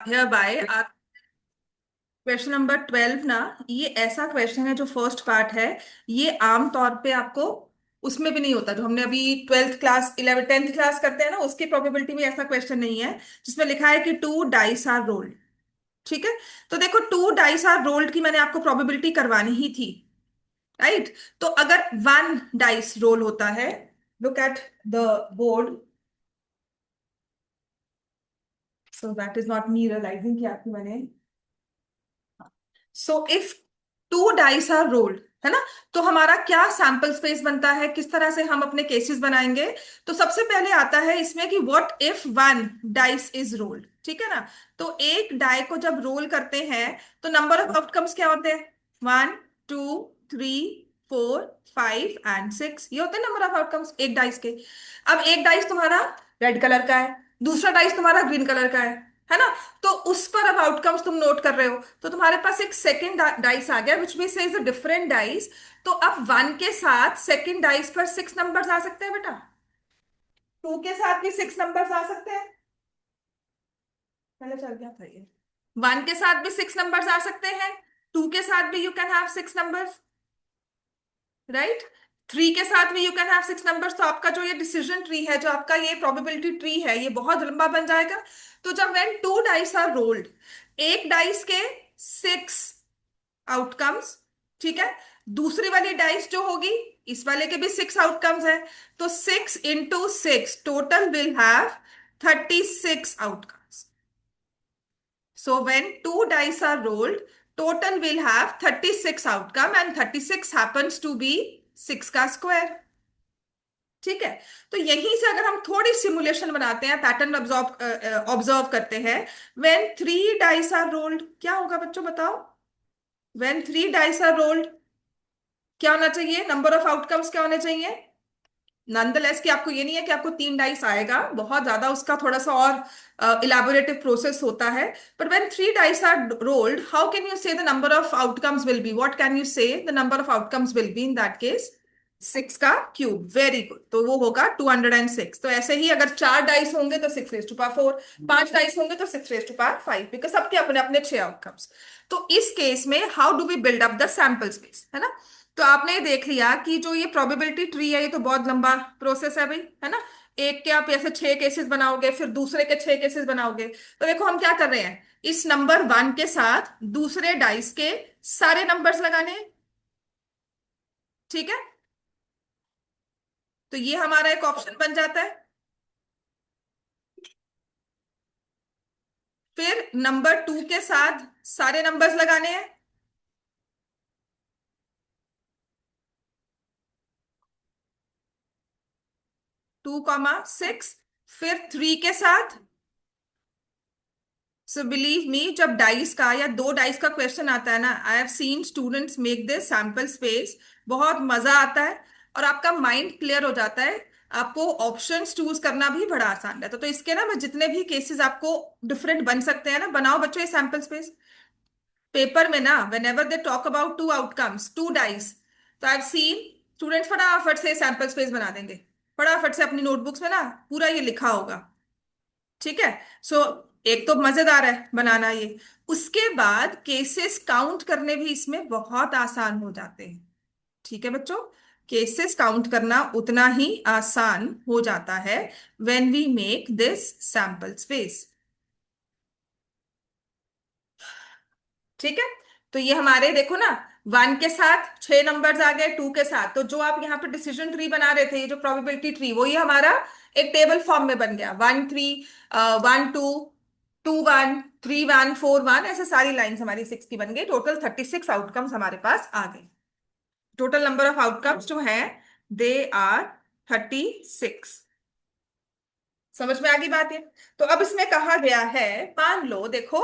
By question number 12 ना। ये ऐसा क्वेश्चन है जो फर्स्ट पार्ट है। ये आम तौर पे आपको उसमें भी नहीं होता, जो हमने अभी 12th क्लास 11 10th क्लास करते हैं ना, उसकी प्रोबेबिलिटी में ऐसा क्वेश्चन नहीं है जिसमें लिखा है कि टू डाइस आर रोल्ड। ठीक है। तो देखो, टू डाइस आर रोल्ड की मैंने आपको प्रोबेबिलिटी करवानी ही थी। राइट। तो अगर वन डाइस रोल होता है, look at the board. So that is not me realising कि आपकी मैंने। So if two dice are rolled, है ना, तो हमारा क्या सैंपल स्पेस बनता है, किस तरह से हम अपने केसेस बनाएंगे। तो सबसे पहले आता है इसमें कि what if one dice is rolled. ठीक है ना। तो एक डाई को जब रोल करते हैं तो नंबर ऑफ आउटकम्स क्या होते हैं? 1 2 3 4 5 एंड 6, ये होते हैं नंबर ऑफ आउटकम्स एक डाइस के। अब एक डाइस तुम्हारा रेड कलर का है, दूसरा डाइस तुम्हारा ग्रीन कलर का है ना। तो उस पर अब आउटकम्स तुम नोट कर रहे हो, तो तुम्हारे पास एक सेकंड डाइस आ गया which means is a different dice. तो अब वन के साथ सेकंड डाइस पर सिक्स नंबर्स आ सकते हैं बेटा। टू के साथ भी सिक्स नंबर्स आ सकते हैं। पहले चल गया था ये। वन के साथ भी सिक्स नंबर्स आ सकते हैं। टू के साथ भी you can have six numbers. Right. Three के साथ भी you can have six numbers. तो आपका जो ये डिसीजन ट्री है, जो आपका ये प्रोबेबिलिटी ट्री है, ये बहुत लंबा बन जाएगा। तो जब when two dice are rolled, एक डाइस के सिक्स आउटकम्स, ठीक है, दूसरी वाली डाइस जो होगी, इस वाले के भी सिक्स आउटकम्स है। तो 6 into 6 total will have 36 outcomes. So when two dice are rolled, total will have 36 outcome and 36 happens to be six का स्क्वायर। ठीक है। तो यहीं से अगर हम थोड़ी सिमुलेशन बनाते हैं, पैटर्न ऑब्जर्व ऑब्जर्व करते हैं। When three dice are rolled क्या होगा बच्चों, बताओ। When three dice are rolled क्या होना चाहिए, नंबर ऑफ आउटकम्स क्या होने चाहिए? नॉनदलेस कि आपको ये नहीं है कि आपको तीन डाइस आएगा, बहुत ज्यादा उसका थोड़ा सा और इलेबोरेटिव प्रोसेस होता है। But when three dice are rolled, how can you say the number of outcomes will be, what can you say the number of outcomes will be in that case? Six का क्यूब। Very good. तो वो होगा 206। तो ऐसे ही अगर चार dice होंगे तो 6 raised to power 4, पांच डाइस होंगे तो 6 raised to power 5, बिकॉज सबके अपने अपने छह आउटकम्स। तो इस केस में how do we build up the sample space, है ना। तो आपने ये देख लिया कि जो ये प्रोबेबिलिटी ट्री है, ये तो बहुत लंबा प्रोसेस है भाई, है ना। एक के आप ऐसे छह केसेस बनाओगे, फिर दूसरे के छह केसेस बनाओगे। तो देखो हम क्या कर रहे हैं, इस नंबर वन के साथ दूसरे डाइस के सारे नंबर्स लगाने हैं। ठीक है। तो ये हमारा एक ऑप्शन बन जाता है। फिर नंबर टू के साथ सारे नंबर्स लगाने हैं। 2, 6। फिर थ्री के साथ। सो बिलीव मी, जब डाइस का या दो डाइस का क्वेश्चन आता है ना, I have seen students make this sample space. बहुत मजा आता है और आपका माइंड क्लियर हो जाता है। आपको ऑप्शंस चूज करना भी बड़ा आसान रहता है। तो इसके ना मैं जितने भी केसेस आपको डिफरेंट बन सकते हैं ना, बनाओ बच्चों ये सैंपल स्पेस। पेपर में ना whenever they talk about two outcomes two dice, तो आई सीन स्टूडेंट्स फटाफट से सैंपल स्पेस बना देंगे। फटाफट से अपनी नोटबुक्स में ना पूरा ये लिखा होगा। ठीक है। सो एक तो मजेदार है बनाना ये। उसके बाद केसेस काउंट करने भी इसमें बहुत आसान हो जाते हैं। ठीक है बच्चों, केसेस काउंट करना उतना ही आसान हो जाता है when we make this sample space. ठीक है। तो ये हमारे देखो ना, वन के साथ छह नंबर्स आ गए, टू के साथ। तो जो आप यहाँ पे डिसीजन ट्री बना रहे थे, ये जो प्रोबेबिलिटी ट्री, वो ये हमारा एक टेबल फॉर्म में बन गया। 1 3, 1 2, 2 1 3 1 4 1, ऐसे सारी लाइंस हमारी सिक्स की बन गई। टोटल 36 आउटकम्स हमारे पास आ गए। टोटल नंबर ऑफ आउटकम्स जो है, दे आर 36। समझ में आ गई बात है। तो अब इसमें कहा गया है, मान लो देखो,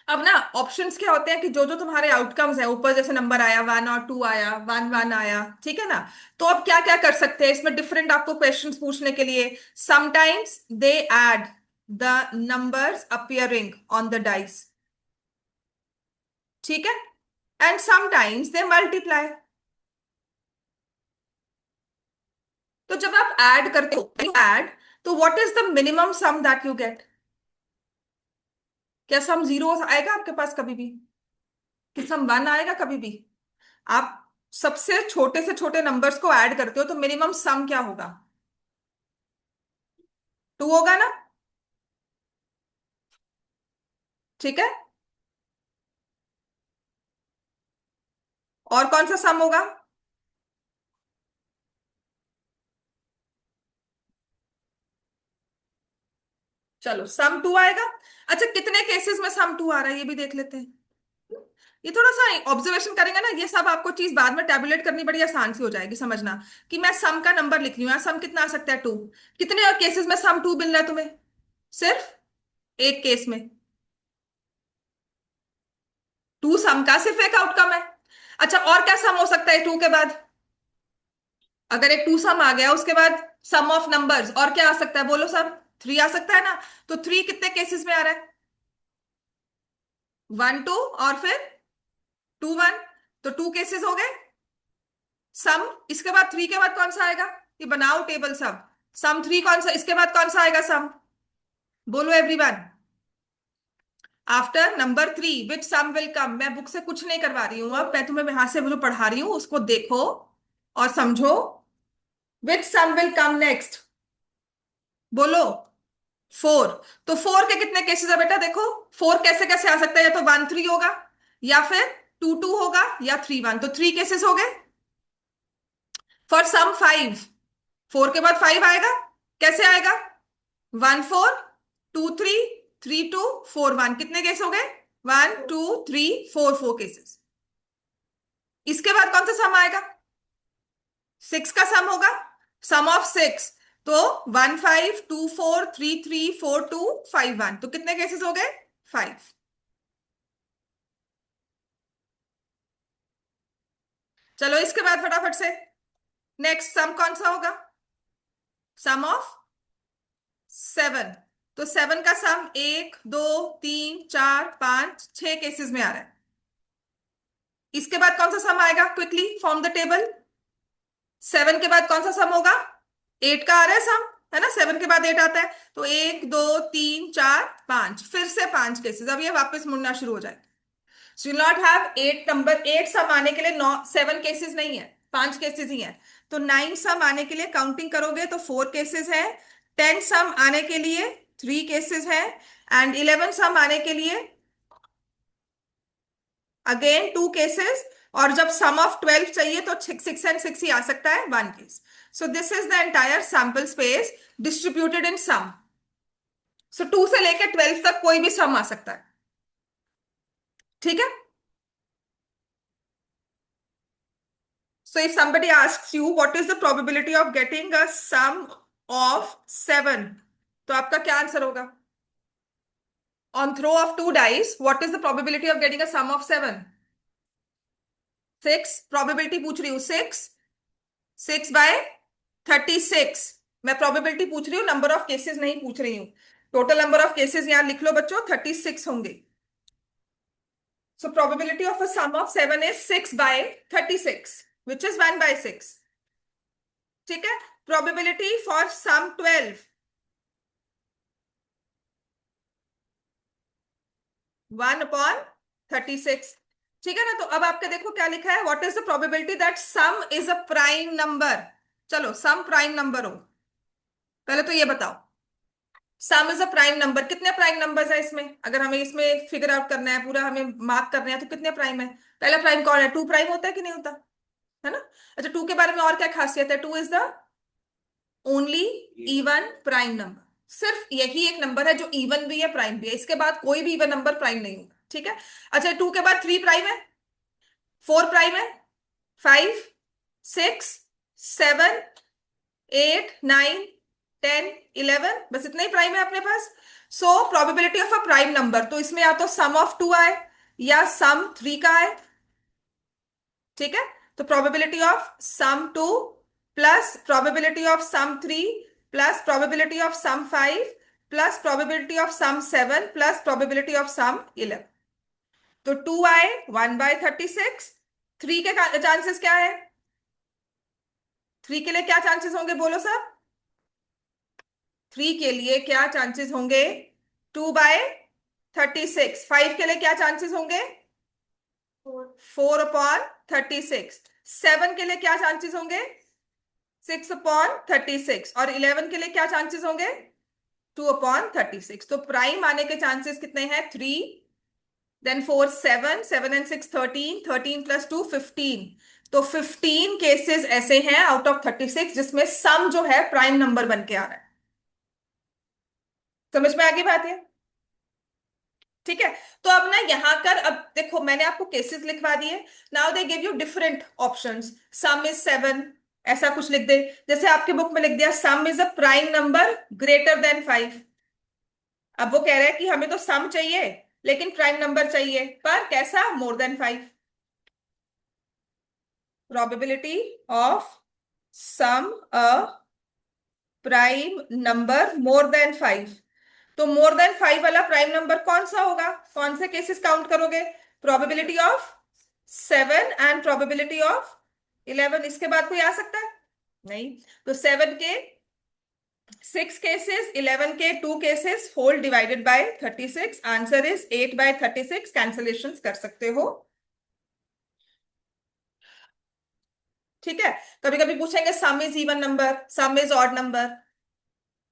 अब ना ऑप्शंस क्या होते हैं कि जो जो तुम्हारे आउटकम्स है, ऊपर जैसे नंबर आया 1 और 2 आया, 1 1 आया, ठीक है ना। तो अब क्या क्या कर सकते हैं इसमें डिफरेंट आपको क्वेश्चंस पूछने के लिए। Sometimes they add the numbers appearing on the dice. ठीक है। And sometimes they multiply. तो जब आप ऐड करते हो, ऐड, तो what is the minimum some that you get? क्या सम जीरो आएगा आपके पास कभी भी? कि सम वन आएगा कभी भी? आप सबसे छोटे से छोटे नंबर्स को ऐड करते हो तो मिनिमम सम क्या होगा? टू होगा ना? ठीक है। और कौन सा सम होगा? चलो सम टू आएगा। अच्छा, कितने केसेस में सम टू आ रहा है ये भी देख लेते हैं। ये थोड़ा सा ऑब्जर्वेशन करेंगे ना, ये सब आपको चीज बाद में टैबुलेट करनी बड़ी आसान सी हो जाएगी समझना। कि मैं सम का नंबर लिख रही हूँ, सम कितना आ सकता है? टू। कितने और केसेस में सम टू मिल रहा है तुम्हें? सिर्फ एक केस में। टू सम का सिर्फ एक आउटकम है। अच्छा, और क्या सम हो सकता है टू के बाद? अगर एक टू सम आ गया उसके बाद सम ऑफ नंबर्स, और क्या आ सकता है बोलो सब? थ्री आ सकता है ना? तो थ्री कितने केसेस में आ रहा है? वन टू, और फिर टू वन। तो टू केसेस हो गए। सम, इसके बाद थ्री के बाद कौन सा आएगा? ये बनाओ टेबल सब। सम थ्री कौन सा, इसके बाद कौन सा आएगा सम? बोलो everyone. After number three which sum will come? मैं बुक से कुछ नहीं करवा रही हूं, अब मैं तुम्हें यहां से जो पढ़ा रही हूं उसको देखो और समझो। विच सम विल कम नेक्स्ट? बोलो। फोर। तो फोर के कितने केसेस है बेटा देखो? फोर कैसे कैसे आ सकता है? या तो वन थ्री होगा, या फिर टू टू होगा, या थ्री वन। तो थ्री केसेस हो गए। फॉर सम फाइव, फोर के बाद फाइव आएगा। कैसे आएगा? One four, two three, three two, four one. कितने केस हो गए? One two three four, four cases. इसके बाद कौन सा सम आएगा? सिक्स का सम होगा। Sum of six. तो one five, two four, three three, four two, five one. तो कितने केसेस हो गए? फाइव। चलो इसके बाद फटाफट से नेक्स्ट सम कौन सा होगा? Sum of seven. तो सेवन का सम एक दो तीन चार पांच छह केसेस में आ रहा है। इसके बाद कौन सा सम आएगा? Quickly form the table. Seven के बाद कौन सा सम होगा? एट का आ रहा है सम, है ना? सेवन के बाद एट आता है। तो एक दो तीन चार पांच, फिर से पांच केसेस। अब ये वापस मुड़ना शुरू हो जाए। So you not have eight number, eight sum आने के लिए नौ सेवन केसेस नहीं है, पांच केसेस ही है। तो नाइन सम आने के लिए काउंटिंग करोगे तो फोर केसेस है। टेन सम आने के लिए थ्री केसेस है। एंड इलेवन सम आने के लिए अगेन टू केसेस। और जब सम ऑफ ट्वेल्व चाहिए तो सिक्स एंड सिक्स ही आ सकता है, one case. So this is the entire sample space distributed in sum. So two से लेकर ट्वेल्व तक कोई भी सम आ सकता है। ठीक है। So if somebody asks you what is the probability of getting a sum of seven, तो आपका क्या आंसर होगा? On throw of two dice, what is the probability of getting a sum of seven? Six. Probability पूछ रही हूँ, six. Six by 36। मैं probability पूछ रही हूँ, नंबर ऑफ केसेस नहीं पूछ रही हूँ। टोटल नंबर ऑफ केसेस यहां लिख लो बच्चों, 36 होंगे। So probability of a sum of seven is 6 by 36, which is 1 by 6. ठीक है। Probability for sum 12, 1 upon 36। ठीक है ना? तो अब आपके देखो क्या लिखा है, what is the probability that some is a prime number? चलो सम प्राइम नंबर हो, पहले तो ये बताओ। सम इज अ प्राइम नंबर, कितने प्राइम नंबर्स है इसमें? अगर हमें इसमें फिगर आउट करना है, पूरा हमें मार्क करना है, तो कितने प्राइम है? पहला प्राइम कौन है? टू प्राइम होता है कि नहीं होता? है ना? अच्छा, टू के बारे में और क्या खासियत है? Two is the only even prime number. सिर्फ यही एक नंबर है जो इवन भी है प्राइम भी है, इसके बाद कोई भी इवन नंबर प्राइम नहीं होगा। ठीक है। अच्छा, टू के बाद थ्री प्राइम है, फोर प्राइम है, five, six, seven, eight, nine, ten, eleven, बस इतना ही प्राइम है अपने पास। So probability of a prime number, तो इसमें या तो सम ऑफ टू आए या सम थ्री का आए। ठीक है। तो probability of sum two plus probability of sum three plus probability of sum five plus probability of sum seven plus probability of sum 11। तो टू आए 1/36। थ्री के चांसेस क्या है? थ्री के लिए क्या चांसेस होंगे बोलो सब? थ्री के लिए क्या चांसेस होंगे? 2/36। 36। 5 के लिए क्या चांसेस होंगे? 4/36। 7 के लिए क्या चांसेस होंगे? 6/36। और 11 के लिए क्या चांसेस होंगे? 2/36। तो प्राइम आने के चांसेस कितने हैं? 3। Then 4 7, 7 and 6 13, 13 + 2 15। तो 15 केसेस ऐसे हैं आउट ऑफ 36 जिसमें सम जो है प्राइम नंबर बन के आ रहा है। समझ में आ गई बात है? ठीक है। तो अब ना यहां कर, अब देखो मैंने आपको केसेस लिखवा दिए। Now they give you different options. Some is 7, ऐसा कुछ लिख दे। जैसे आपके बुक में लिख दिया सम is a prime number greater than 5। अब वो कह रहे हैं कि हमें तो सम चाहिए लेकिन प्राइम नंबर चाहिए, पर कैसा? More than 5। Probability of sum a prime number more than 5। तो मोर देन 5 वाला प्राइम नंबर कौन सा होगा? कौन से केसेस काउंट करोगे? Probability of 7 and probability of 11। इसके बाद कोई आ सकता है? नहीं। तो 7 के 6 केसेस, 11 के 2 cases, whole divided by 36। Answer is 8/36। Cancellation कर सकते हो। ठीक है। कभी कभी पूछेंगे sum is even number, sum is odd number,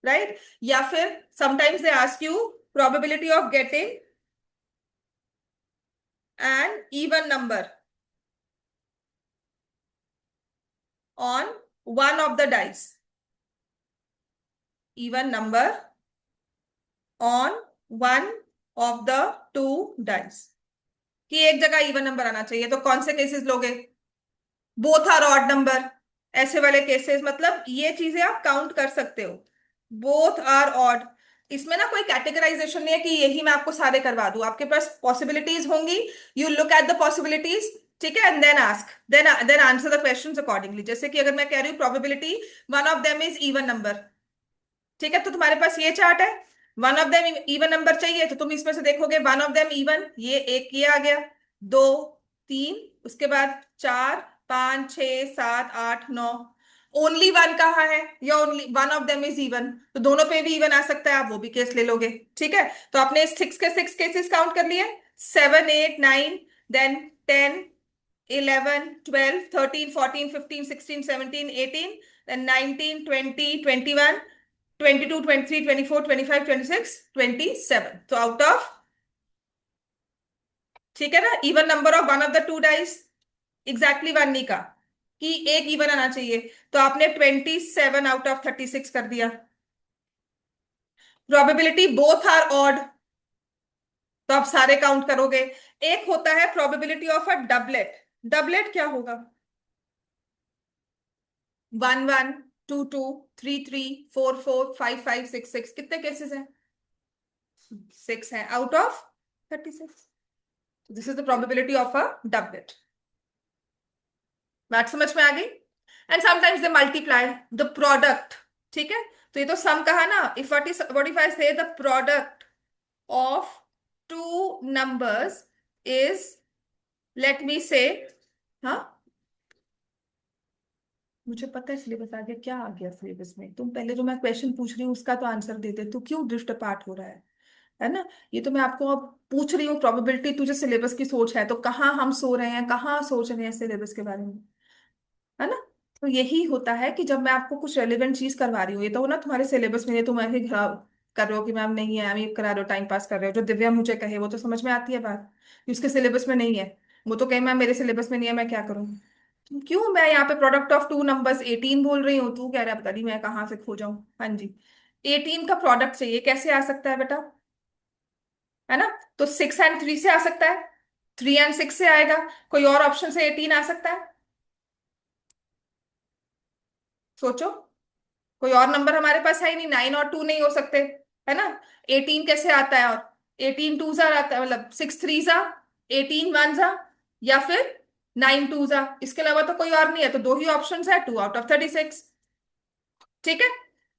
right? या फिर sometimes they ask you probability of getting an even number on one of the dice, even number on one of the two dice। कि एक जगह even number आना चाहिए, तो कौन से केसेस लोगे? बोथ आर ऑड नंबर, ऐसे वाले केसेस, मतलब ये चीजें आप काउंट कर सकते हो। बोथ आर ऑड, इसमें ना कोई कैटेगराइजेशन नहीं है कि यही मैं आपको सारे करवा दूं। आपके पास पॉसिबिलिटीज होंगी, you look at the possibilities, ठीक है, and then ask, then answer the questions accordingly. जैसे कि अगर मैं कह रही हूँ probability one of them is even number, ठीक है, तो तुम्हारे पास ये चार्ट है, one of them even number चाहिए, तो तुम इसमें से देखोगे वन ऑफ देम इवन, ये एक ये आ गया, दो, तीन, उसके बाद 4, 5, 6, 7, 8, 9। ओनली वन कहाँ है? या only one of them is even, तो दोनों पे भी इवन आ सकता है, आप वो भी केस ले लोगे। ठीक है। तो आपने 6 के 6 केसेस काउंट कर लिए, 7 8 9, देन 10 11 12 13 14 15 16 17 18, then 19 20 21 22 23 24 25 26 27। तो आउट ऑफ, ठीक है ना, even number of one of the two dice, exactly one नहीं का, कि एक इवन आना चाहिए, तो आपने 27/36 कर दिया। प्रोबेबिलिटी बोथ आर ऑड, तो आप सारे काउंट करोगे। एक होता है probability of a doublet. Doublet क्या होगा? 1 1 2 2 3 3 4 4 5 5 6 6। कितने केसेस हैं? 6 हैं out of 36। This is the probability of a doublet. बात समझ में आ गई? And sometimes they multiply the product. ठीक है। तो ये तो सम कहा ना, इफ व्हाट इफ आई से the product of two numbers is, let me से, हाँ, मुझे पता है सिलेबस आ गया। क्या आ गया सिलेबस में? तुम पहले जो मैं क्वेश्चन पूछ रही हूँ उसका तो आंसर दे दे, तू क्यों ड्रिफ्ट अपार्ट हो रहा है ना? ये तो मैं आपको अब पूछ रही हूँ प्रोबेबिलिटी, तुझे सिलेबस की सोच है, तो कहाँ हम सो रहे हैं, कहाँ सोच रहे हैं सिलेबस के बारे में, है ना? तो यही होता है कि जब मैं आपको कुछ रेलिवेंट चीज करवा रही हूँ, ये तो ना तुम्हारे सिलेबस में, ये तुम ऐसे कर रहे हो कि मैम नहीं है, मैम ये करा रहे हो, टाइम पास कर रहे हो। जो दिव्या मुझे कहे वो तो समझ में आती है बात, कि उसके सिलेबस में नहीं है। वो तो कहे मैम मेरे सिलेबस में नहीं है, मैं क्या करूँ? क्यों मैं यहाँ पे प्रोडक्ट ऑफ टू नंबर्स 18 बोल रही हूँ, तू कह रहा है पता नहीं मैं कहाँ से खो जाऊं। हाँ जी, 18 का प्रोडक्ट चाहिए, कैसे आ सकता है बेटा? है ना? तो 6 and 3 से आ सकता है, 3 and 6 से आएगा, कोई और ऑप्शन से 18 आ सकता है? सोचो। कोई और नंबर हमारे पास है ही नहीं, 9 और 2 नहीं हो सकते, है ना? 18 कैसे आता है? और 18 2 जार आता है, मतलब 6 3 जार, 18 1 जार, या फिर 9 2 जार। इसके अलावा तो कोई और नहीं है, तो दो ही ऑप्शन है, 2/36। ठीक है।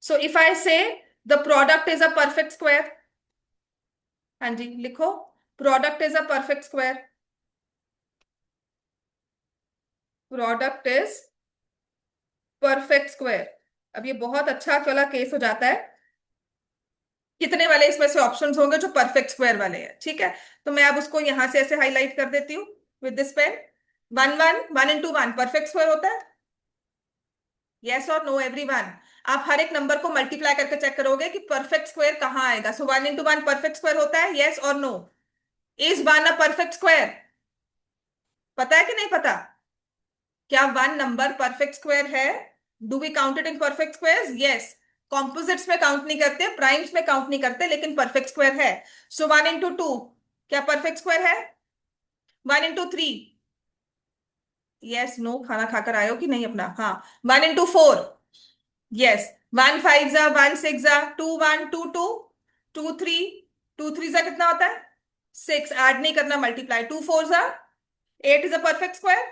सो इफ आई से the product is a perfect square, हाँ जी लिखो, product is a perfect square. Product is perfect square. अब ये बहुत अच्छा वाला केस हो जाता है कितने वाले इसमें से ऑप्शंस होंगे जो परफेक्ट स्क्वायर वाले हैं, ठीक है। तो मैं अब उसको यहां से ऐसे हाईलाइट कर देती हूँ with this pen. One one, one into one perfect square होता है। यस और नो एवरीवन। आप हर एक नंबर को मल्टीप्लाई करके चेक करोगे कि परफेक्ट स्क्वायर कहाँ आएगा। So one into one perfect square होता है, यस और no. Is one a perfect square? पता है कि नहीं पता? क्या वन नंबर परफेक्ट स्क्वायर है? Do we count it in perfect squares? Yes. Composites में काउंट नहीं करते, प्राइम्स में काउंट नहीं करते, लेकिन परफेक्ट स्क्वायर है। सो वन इंटू टू क्या परफेक्ट स्क्वायर है? One into three, yes no, खाना खाकर आए हो कि नहीं अपना? हाँ। One into four, yes. One five जा वन, सिक्स जा two, one two two, two three, two three जा कितना होता है? सिक्स। ऐड नहीं करना, मल्टीप्लाई। टू फोर जा eight is a perfect square.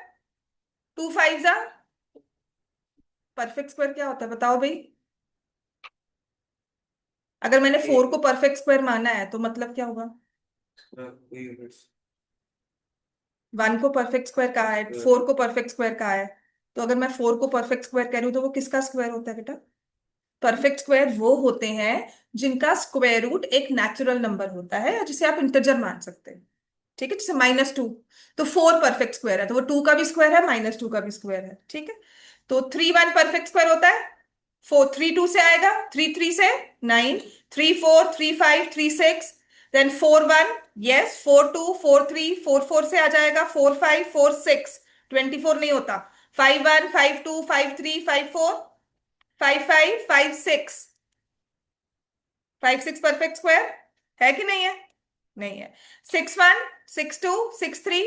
Two five जा, परफेक्ट स्क्वायर क्या होता है बताओ भाई? अगर मैंने फोर को परफेक्ट स्क्वायर माना है तो मतलब क्या होगा? वन को परफेक्ट स्क्वायर कहा है, फोर को परफेक्ट स्क्वायर कहा है, तो अगर मैं फोर को परफेक्ट स्क्वायर कह रही हूँ तो वो किसका स्क्वायर होता है बेटा? परफेक्ट स्क्वायर वो होते हैं जिनका स्क्वायर रूट एक नेचुरल नंबर होता है, या जिसे आप इंटीजर मान सकते हैं। ठीक है, जैसे -2, तो फोर परफेक्ट स्क्वायर है, तो वो टू का भी स्क्वायर है, -2 का भी स्क्वायर है, ठीक है। तो थ्री वन परफेक्ट स्क्वायर होता है। फोर थ्री टू से आएगा, थ्री थ्री से nine, three four, three five, three six, then four one, yes, four two, four three, four four से आ जाएगा, फोर फाइव, फोर सिक्स, 24 नहीं होता। Five one, five two, five three, five four, five five, five six, five six perfect square है कि नहीं है? नहीं है। Six one, six two, six three,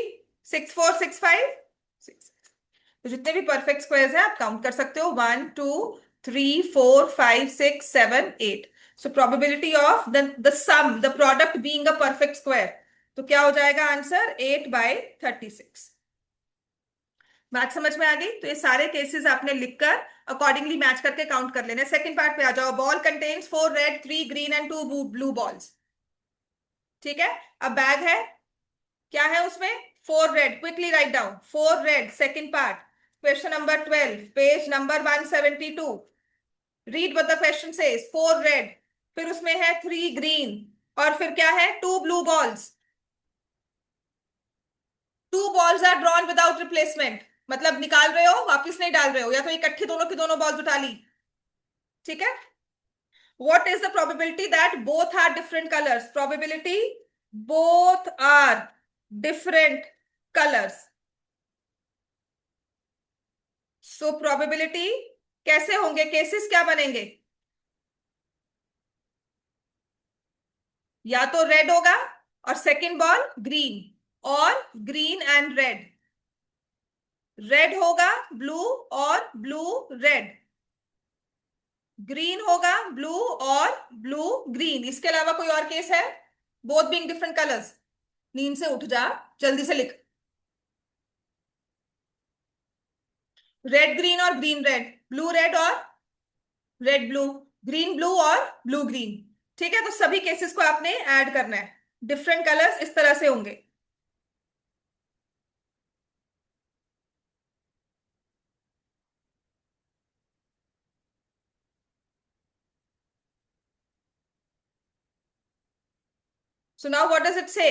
six four, six five, six. तो जितने भी परफेक्ट स्क्वायर्स हैं आप काउंट कर सकते हो, one two three four five six seven eight. So probability of the sum, the product being a perfect square, तो क्या हो जाएगा आंसर? 8/36। बात समझ में आ गई? तो ये सारे केसेस आपने लिखकर अकॉर्डिंगली मैच करके काउंट कर लेने। सेकंड पार्ट पे आ जाओ। Ball contains four red, three green and two blue balls. ठीक है। अब बैग है, क्या है उसमें? Four red, quickly write down. Four red, second part, question number 12, page number 172। Read what the question says. Four red, फिर उसमें है थ्री ग्रीन, और फिर क्या है? Two blue balls. Two balls are drawn without replacement, मतलब निकाल रहे हो वापिस नहीं डाल रहे हो, या तो इकट्ठी दोनों की दोनों बॉल्स उठा ली। ठीक है। What is the probability that both are different colors? Probability both are different colors. So probability कैसे होंगे, केसेस क्या बनेंगे? या तो रेड होगा और सेकंड बॉल ग्रीन, और ग्रीन एंड रेड। रेड होगा ब्लू और ब्लू रेड। ग्रीन होगा ब्लू और ब्लू ग्रीन। इसके अलावा कोई और केस है? Both being different colours. नींद से उठ जा, जल्दी से लिख। रेड ग्रीन और ग्रीन रेड, ब्लू रेड और रेड ब्लू, ग्रीन ब्लू और ब्लू ग्रीन। ठीक है, तो सभी केसेस को आपने ऐड करना है। डिफरेंट कलर्स इस तरह से होंगे। So now what does it say?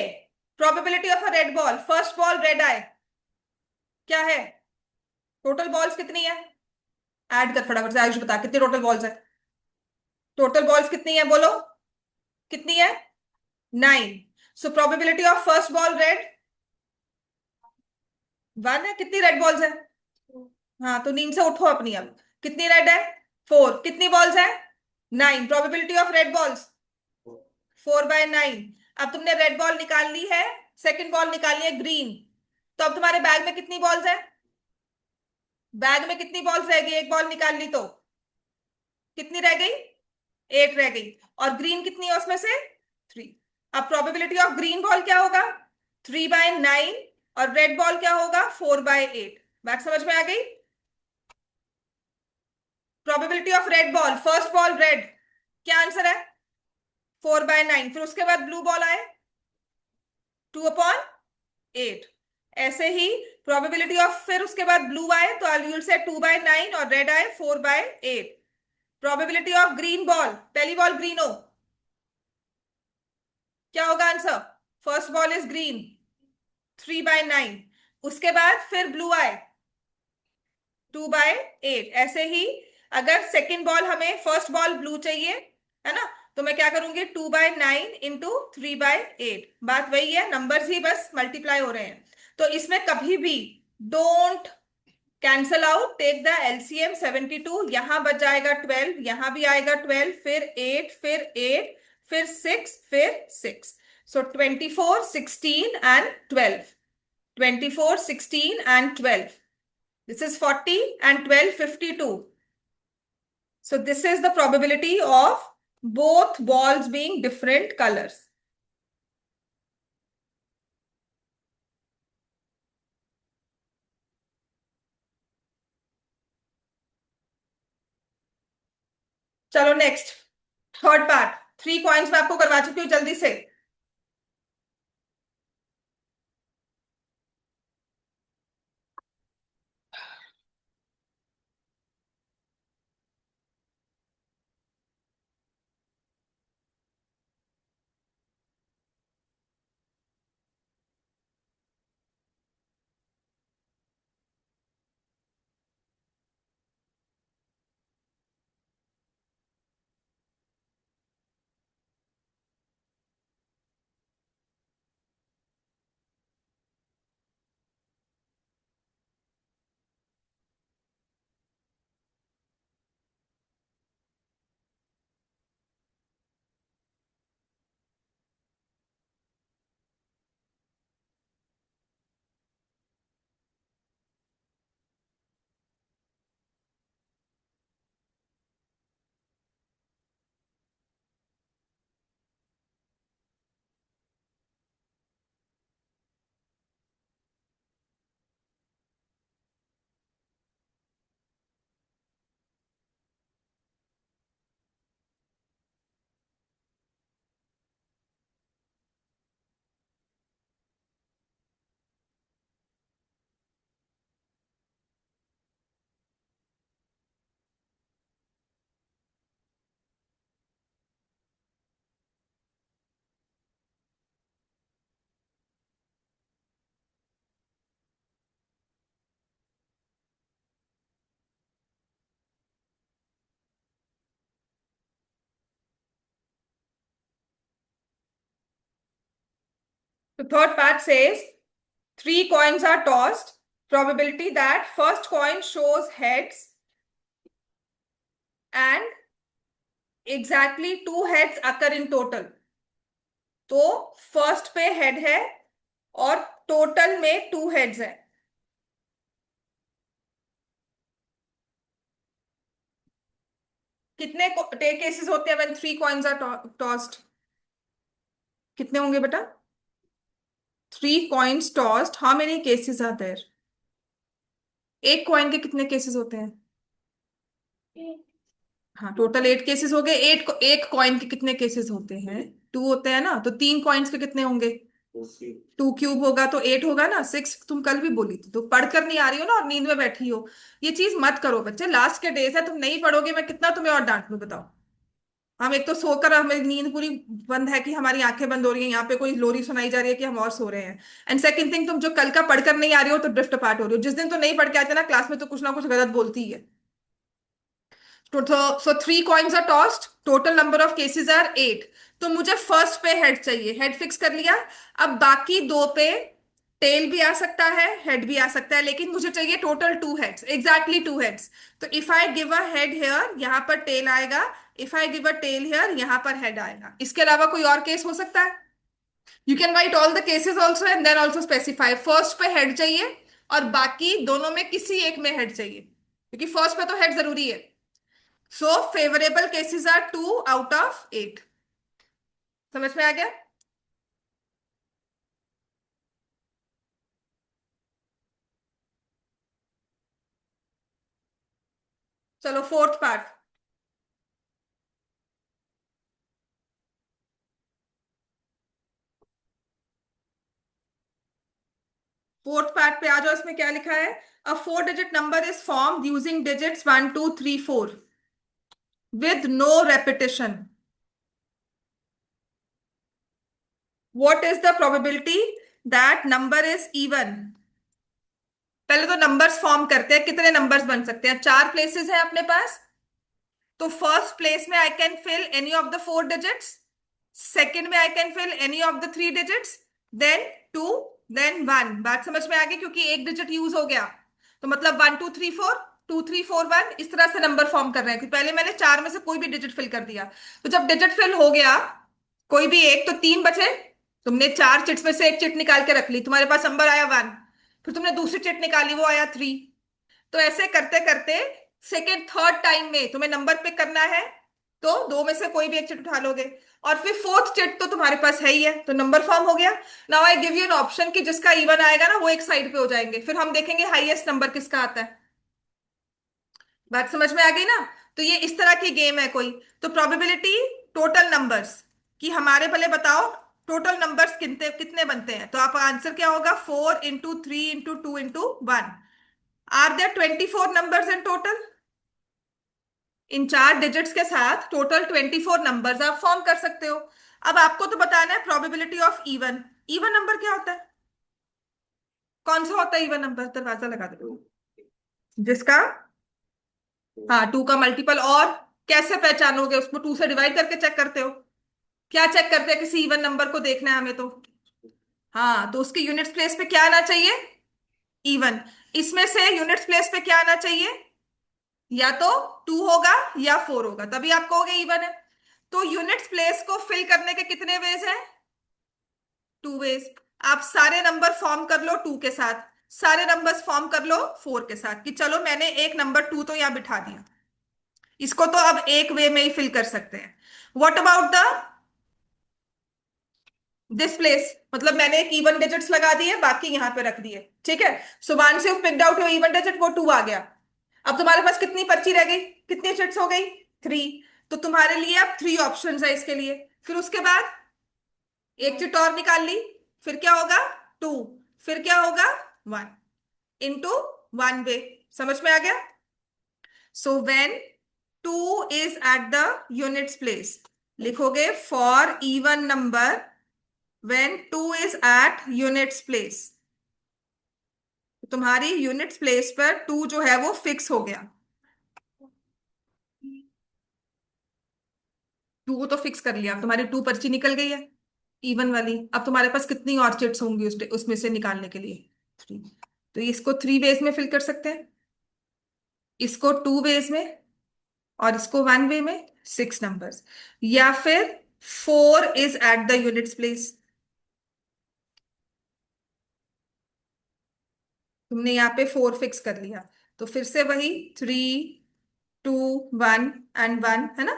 Probability of a red ball, first ball red आए, क्या है? टोटल बॉल्स कितनी है? ऐड कर फटाफट से, आयुष बता कितनी टोटल बॉल्स है। टोटल बॉल्स कितनी है बोलो, कितनी है? 9। सो probability of first ball red 1 है। कितनी रेड बॉल्स है? हाँ, तो नींद से उठो अपनी अब। कितनी रेड है? 4। कितनी बॉल्स है? 9। Probability of red balls 4/9। अब तुमने रेड बॉल निकाल ली है, सेकंड बॉल निकाली है ग्रीन, तो अब तुम्हारे बैग में कितनी बॉल्स है? बैग में कितनी बॉल्स रह गई? एक बॉल निकाल ली तो कितनी रह गई? 8 रह गई। और ग्रीन कितनी है उसमें से? 3। अब प्रोबेबिलिटी ऑफ ग्रीन बॉल क्या होगा? 3/9। और रेड बॉल क्या होगा? 4/8। बात समझ में आ गई? Probability of red ball, first ball red, क्या आंसर है? 4/9। फिर उसके बाद ब्लू बॉल आए, 2/8। ऐसे ही प्रोबेबिलिटी ऑफ, फिर उसके बाद ब्लू आए तो यूल से 2/9, और रेड आए 4/8। प्रोबेबिलिटी ऑफ ग्रीन बॉल, पहली बॉल ग्रीन हो, क्या होगा answer? First ball is green, 3/9। उसके बाद फिर ब्लू आए, 2/8। ऐसे ही अगर सेकेंड बॉल, हमें फर्स्ट बॉल ब्लू चाहिए, है ना, तो मैं क्या करूंगी? 2/9 इंटू 3/8। बात वही है, नंबर्स ही बस मल्टीप्लाई हो रहे हैं। तो इसमें कभी भी don't cancel out, take the LCM. 72, यहां बच जाएगा 12, यहां भी आएगा 12, फिर 8, फिर 8, फिर 6, फिर 6। सो 24, 16 and 12। 24, 16 and 12। This is 40 and 12, 52. So this is the probability of both balls being different colors. चलो नेक्स्ट, थर्ड पार्ट। 3 कॉइन्स मैं आपको करवा चुकी हूँ, जल्दी से। The third part says 3 coins are tossed. Probability that first coin shows heads and exactly 2 heads occur in total. तो first पे हेड है और टोटल में 2 हेड्स है। कितने केसेस होते हैं व्हेन 3 कॉइन्स आर टॉस्ड? कितने होंगे बेटा? 3 coins tossed, how many cases are there? एक कॉइन के कितने केसेस होते हैं? हाँ, टोटल 8 केसेस हो गए। एक कॉइन के कितने केसेस होते हैं? 2 होते हैं ना, तो 3 कॉइन्स के कितने होंगे? 2 क्यूब होगा तो 8 होगा ना। 6 तुम कल भी बोली थी, तो पढ़कर नहीं आ रही हो ना और नींद में बैठी हो। ये चीज मत करो बच्चे, लास्ट के डेज है, तुम नहीं पढ़ोगे, मैं कितना तुम्हें और डांट लूं बताओ। हम एक तो सोकर हमें नींद पूरी बंद है कि हमारी आंखें बंद हो रही हैं, यहाँ पे कोई लोरी सुनाई जा रही है कि हम और सो रहे हैं। एंड सेकंड थिंग, तुम जो कल का पढ़कर नहीं आ रही हो तो ड्रिफ्ट अपार्ट हो रही हो। जिस दिन तो नहीं पढ़ के आते ना क्लास में, तो कुछ ना कुछ गलत बोलती ही है। So 3 coins are tossed, total number of cases are 8। तो मुझे फर्स्ट पे हेड चाहिए, हेड फिक्स कर लिया। अब बाकी दो पे टेल भी आ सकता है, हेड भी आ सकता है, लेकिन मुझे चाहिए टोटल 2 हेड्स, एग्जैक्टली 2 हेड्स। तो if I give a head here, यहां पर टेल आएगा। If I give a tail here, यहां पर हेड आएगा। इसके अलावा कोई और केस हो सकता है? You can write all the cases also and then also specify first पे हेड चाहिए और बाकी दोनों में किसी एक में हेड चाहिए, क्योंकि फर्स्ट पे तो हेड जरूरी है। So favourable cases are 2 out of 8। समझ में आ गया? चलो फोर्थ पार्ट। फोर्थ पार्ट पे आ जाओ, इसमें क्या लिखा है? A 4 digit number is form using digits 1 2 3 4 with no repetition. What is the probability that number is even? पहले तो नंबर्स फॉर्म करते हैं, कितने नंबर्स बन सकते हैं? चार प्लेसेस है अपने पास, तो फर्स्ट प्लेस में I can fill any of the four digits, second में I can fill any of the three digits, then two, then one. बात समझ में आ गई? क्योंकि एक डिजिट यूज हो गया, तो मतलब one two three four, two three four one, इस तरह से नंबर फॉर्म कर रहे हैं। पहले मैंने चार में से कोई भी डिजिट फिल कर दिया, तो जब डिजिट फिल हो गया कोई भी एक, तो तीन बचे। तुमने चार चिट्स में से एक चिट निकाल के रख ली, तुम्हारे पास नंबर आया वन। फिर तुमने दूसरी चिट निकाली, वो आया थ्री। तो ऐसे करते करते सेकेंड थर्ड टाइम में तुम्हें नंबर पिक करना है, तो दो में से कोई भी एक चिट उठा लोगे। और फिर फोर्थ चिट तो तुम्हारे पास है ही है, तो नंबर फॉर्म हो गया। Now I give you an option कि जिसका इवन आएगा ना वो एक साइड पे हो जाएंगे, फिर हम देखेंगे हाईएस्ट नंबर किसका आता है। बात समझ में आ गई ना? तो ये इस तरह की गेम है कोई। तो प्रोबेबिलिटी टोटल नंबर्स कि हमारे, भले बताओ टोटल नंबर्स कितने कितने बनते हैं, तो आप आंसर क्या होगा? Four into three into two into one. Are there 24 numbers in total? इन चार डिजिट्स के साथ टोटल 24 नंबर्स आप फॉर्म कर सकते हो। अब आपको तो बताना है probability of even. Even number क्या होता है? कौन सा होता है इवन नंबर? दरवाजा लगा दो। जिसका, हाँ, टू का मल्टीपल। और कैसे पहचानोगे उसको? टू से डिवाइड करके चेक करते हो? क्या चेक करते हैं? किसी इवन नंबर को देखना है हमें तो। हाँ, तो उसके यूनिट्स प्लेस पे क्या आना चाहिए? इवन। इसमें से यूनिट्स प्लेस पे क्या आना चाहिए? या तो टू होगा या फोर होगा, तभी आप कहोगे इवन है। तो यूनिट्स प्लेस को फिल करने के कितने वेज हैं? Two ways. आप सारे नंबर फॉर्म कर लो टू के साथ, सारे नंबर्स फॉर्म कर लो फोर के साथ, कि चलो मैंने एक नंबर टू तो यहां बिठा दिया। इसको तो अब एक वे में ही फिल कर सकते हैं। What about the this place? मतलब मैंने एक इवन डिजिट्स लगा दिए, बाकी यहां पे रख दिए, ठीक है। सुभान से picked out your even digit, वो टू आ गया। अब तुम्हारे पास कितनी पर्ची रह गई? कितनी चिट्स हो गई? थ्री। तो तुम्हारे लिए अब थ्री ऑप्शंस है इसके लिए। फिर उसके बाद एक चिट और निकाल ली, फिर क्या होगा? टू। फिर क्या होगा? One into one way. समझ में आ गया? So when two is at the units place, लिखोगे for even number when two is at units place, तुम्हारी यूनिट्स प्लेस पर टू जो है वो फिक्स हो गया। टू को तो फिक्स कर लिया, अब तुम्हारी टू पर्ची निकल गई है इवन वाली। अब तुम्हारे पास कितनी और चिट्स होंगी उसमें से निकालने के लिए? थ्री। तो इसको थ्री वेज में फिल कर सकते हैं, इसको टू वेज में, और इसको वन वे में, सिक्स नंबर्स। या फिर four is at the units place. तुमने यहाँ पे फोर फिक्स कर लिया, तो फिर से वही three, two, one and one, है ना?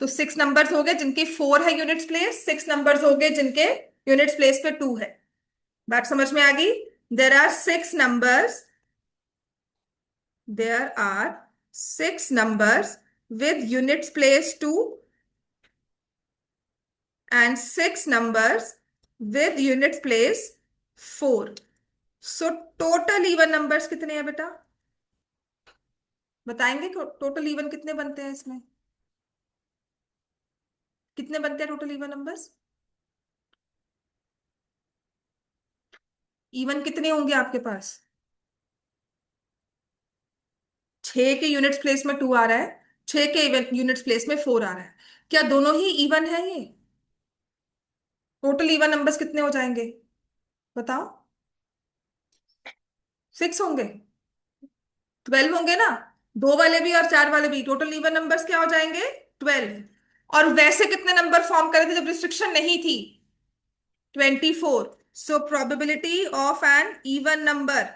तो सिक्स नंबर्स हो गए जिनके फोर है यूनिट्स प्लेस, सिक्स नंबर्स हो गए जिनके यूनिट्स प्लेस पे टू है। बात समझ में आ गई? There are six numbers, there are six numbers with units place 2 and six numbers with units place 4. So total even numbers कितने हैं बेटा? बताएंगे टोटल इवन कितने बनते हैं इसमें? कितने बनते हैं टोटल इवन नंबर्स? इवन कितने होंगे आपके पास? छह के यूनिट्स प्लेस में टू आ रहा है, छह के यूनिट्स प्लेस में फोर आ रहा है। क्या दोनों ही इवन है ये? टोटल इवन नंबर्स कितने हो जाएंगे? बताओ। सिक्स होंगे? 12 होंगे ना? दो वाले भी और चार वाले भी, टोटल इवन नंबर्स क्या हो जाएंगे? 12। और वैसे कितने नंबर फॉर्म करे थे जब रिस्ट्रिक्शन नहीं थी? 24। So probability of an even number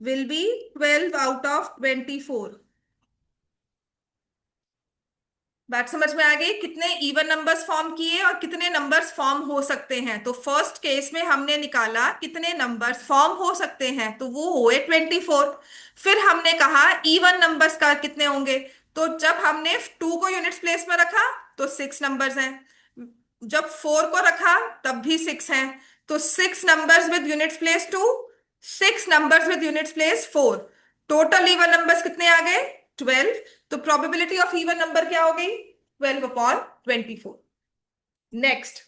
will be 12 out of 24। बात समझ में आ गई? कितने इवन नंबर्स फॉर्म किए और कितने नंबर्स फॉर्म हो सकते हैं। तो फर्स्ट केस में हमने निकाला कितने नंबर्स फॉर्म हो सकते हैं, तो वो हुए 24। फिर हमने कहा इवन नंबर्स का कितने होंगे, तो जब हमने टू को यूनिट्स प्लेस में रखा तो सिक्स नंबर्स हैं, जब फोर को रखा तब भी सिक्स हैं। तो six numbers with units place two, six numbers with units place four. Total even numbers कितने आ गए? 12। तो प्रोबेबिलिटी ऑफ इवन नंबर क्या हो गई? 12 अपॉन 24। Next,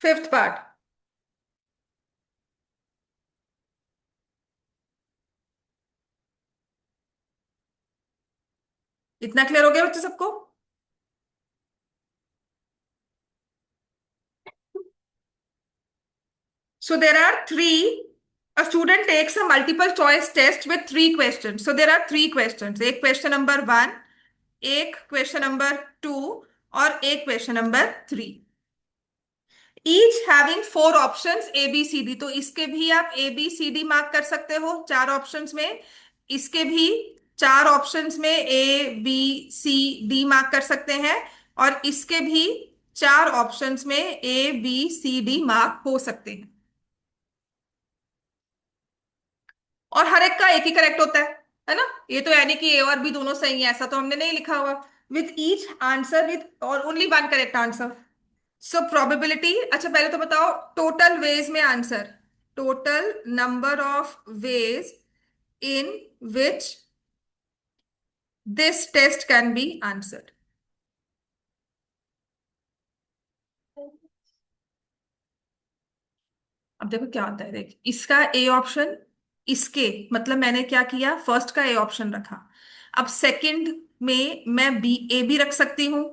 fifth part. इतना क्लियर हो गया बच्चे सबको? So there are three. A student takes a multiple choice test with three questions. So there are three questions. एक क्वेश्चन नंबर वन, एक क्वेश्चन नंबर टू, और एक question number three. Each having four options A B C D. तो इसके भी आप A B C D mark कर सकते हो चार ऑप्शंस में। इसके भी चार ऑप्शंस में A B C D mark कर सकते हैं। और इसके भी चार ऑप्शंस में A B C D mark हो सकते हैं। और हर एक का एक ही करेक्ट होता है ना? ये तो यानी कि ए और बी दोनों सही है ऐसा तो हमने नहीं लिखा हुआ। विथ ईच आंसर विथ और only one correct answer. So probability, अच्छा पहले तो बताओ टोटल वेज में answer. Total number of ways in which this test can be answered. अब देखो क्या होता है, देख इसका ए ऑप्शन, इसके मतलब मैंने क्या किया, फर्स्ट का ए ऑप्शन रखा। अब सेकंड में मैं बी ए भी रख सकती हूँ,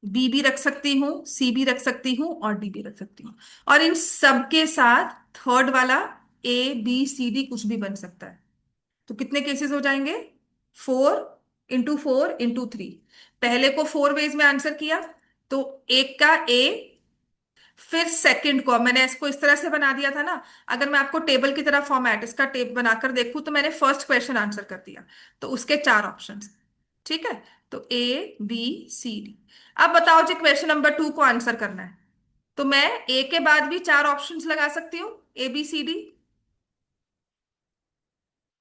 बी भी रख सकती हूँ, सी भी रख सकती हूँ और डी भी रख सकती हूँ। और इन सब के साथ थर्ड वाला ए बी सी डी कुछ भी बन सकता है। तो कितने केसेस हो जाएंगे? Four into three. पहले को फोर वेज में आंसर किया, तो एक का ए, फिर सेकंड को मैंने इसको इस तरह से बना दिया था ना। अगर मैं आपको टेबल की तरह फॉर्मेट इसका टेप बनाकर देखूं तो मैंने फर्स्ट क्वेश्चन आंसर कर दिया। तो उसके चार ऑप्शंस। ठीक है? तो ए बी सी डी। अब बताओ जी क्वेश्चन नंबर टू को आंसर करना है। तो मैं ए के बाद भी चार ऑप्शंस लगा सकती हूँ, ए बी सी डी।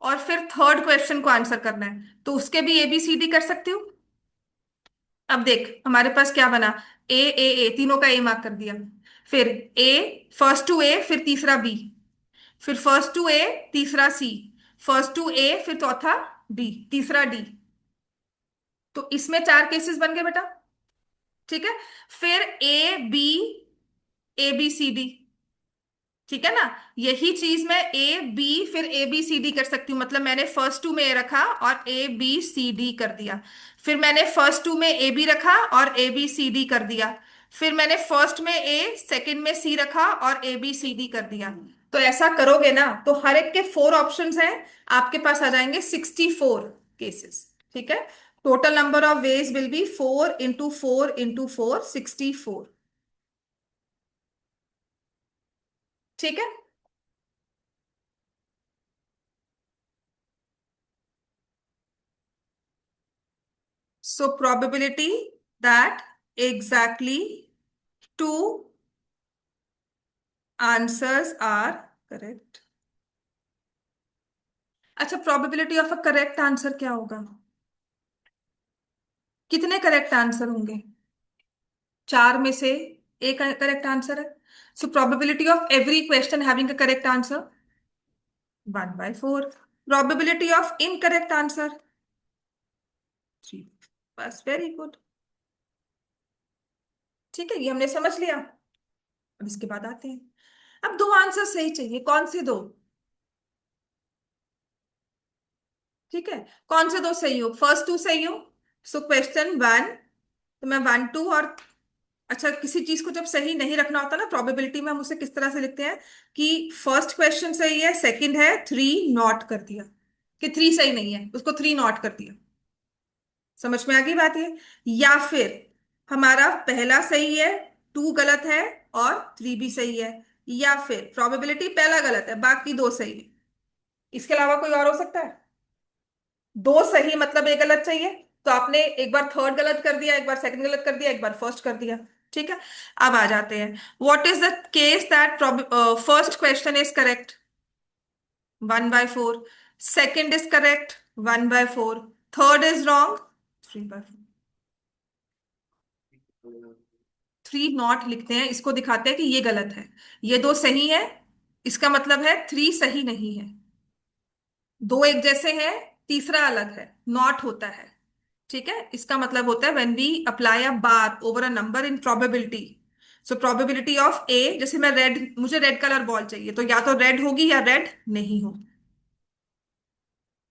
और फिर थर्ड क्वेश्चन को आंसर करना है तो उसके भी ए बी सी डी कर सकती हूँ। अब देख हमारे पास क्या बना, ए तीनों का ए मार्क कर दिया। फिर ए, फर्स्ट टू ए फिर तीसरा बी, फिर फर्स्ट टू ए तीसरा सी, फर्स्ट टू ए फिर चौथा डी, तीसरा डी। तो इसमें चार केसेस बन गए बेटा। ठीक है? फिर A B, A B C D. ठीक है ना? यही चीज मैं ए बी फिर ए बी सी डी कर सकती हूँ। मतलब मैंने फर्स्ट टू में ए रखा और ए बी सी डी कर दिया। फिर मैंने फर्स्ट टू में ए बी रखा और ए बी सी डी कर दिया। फिर मैंने फर्स्ट में ए सेकंड में सी रखा और ए बी सी डी कर दिया। तो ऐसा करोगे ना तो हर एक के फोर ऑप्शंस हैं, आपके पास आ जाएंगे 64 केसेस। ठीक है? Total number of veg will be four into four into four, 64। ठीक है? So probability that exactly two answers are correct. अच्छा probability of a correct answer क्या होगा? कितने करेक्ट आंसर होंगे? चार में से एक करेक्ट आंसर है। सो probability of every question having a correct answer 1/4। Probability of incorrect answer 3। बस वेरी गुड। ठीक है, ये हमने समझ लिया। अब इसके बाद आते हैं, अब दो आंसर सही चाहिए, कौन से दो? ठीक है, कौन से दो सही हो? फर्स्ट टू सही हो। सो क्वेश्चन वन, तो मैं वन टू और, अच्छा किसी चीज को जब सही नहीं रखना होता ना प्रोबेबिलिटी में, हम उसे किस तरह से लिखते हैं कि फर्स्ट क्वेश्चन सही है, सेकंड है, थ्री नॉट कर दिया। कि थ्री सही नहीं है उसको थ्री नॉट कर दिया। समझ में आ गई बात ये? या फिर हमारा पहला सही है, टू गलत है और थ्री भी सही है। या फिर प्रोबेबिलिटी पहला गलत है बाकी दो सही है। इसके अलावा कोई और हो सकता है? दो सही मतलब एक गलत चाहिए। तो आपने एक बार थर्ड गलत कर दिया, एक बार सेकंड गलत कर दिया, एक बार फर्स्ट कर दिया। ठीक है? अब आ जाते हैं, what is the case that first question is correct? 1/4। Second is correct, 1/4। Third is wrong, 3/4। Three not लिखते हैं, इसको दिखाते हैं कि ये गलत है। ये दो सही है, इसका मतलब है थ्री सही नहीं है। दो एक जैसे हैं, तीसरा अलग है, नॉट होता है। ठीक है? इसका मतलब होता है when we apply a bar over a number in probability, so probability of A, जैसे मैं रेड, मुझे रेड कलर बॉल चाहिए, तो या तो रेड होगी या रेड नहीं होगी।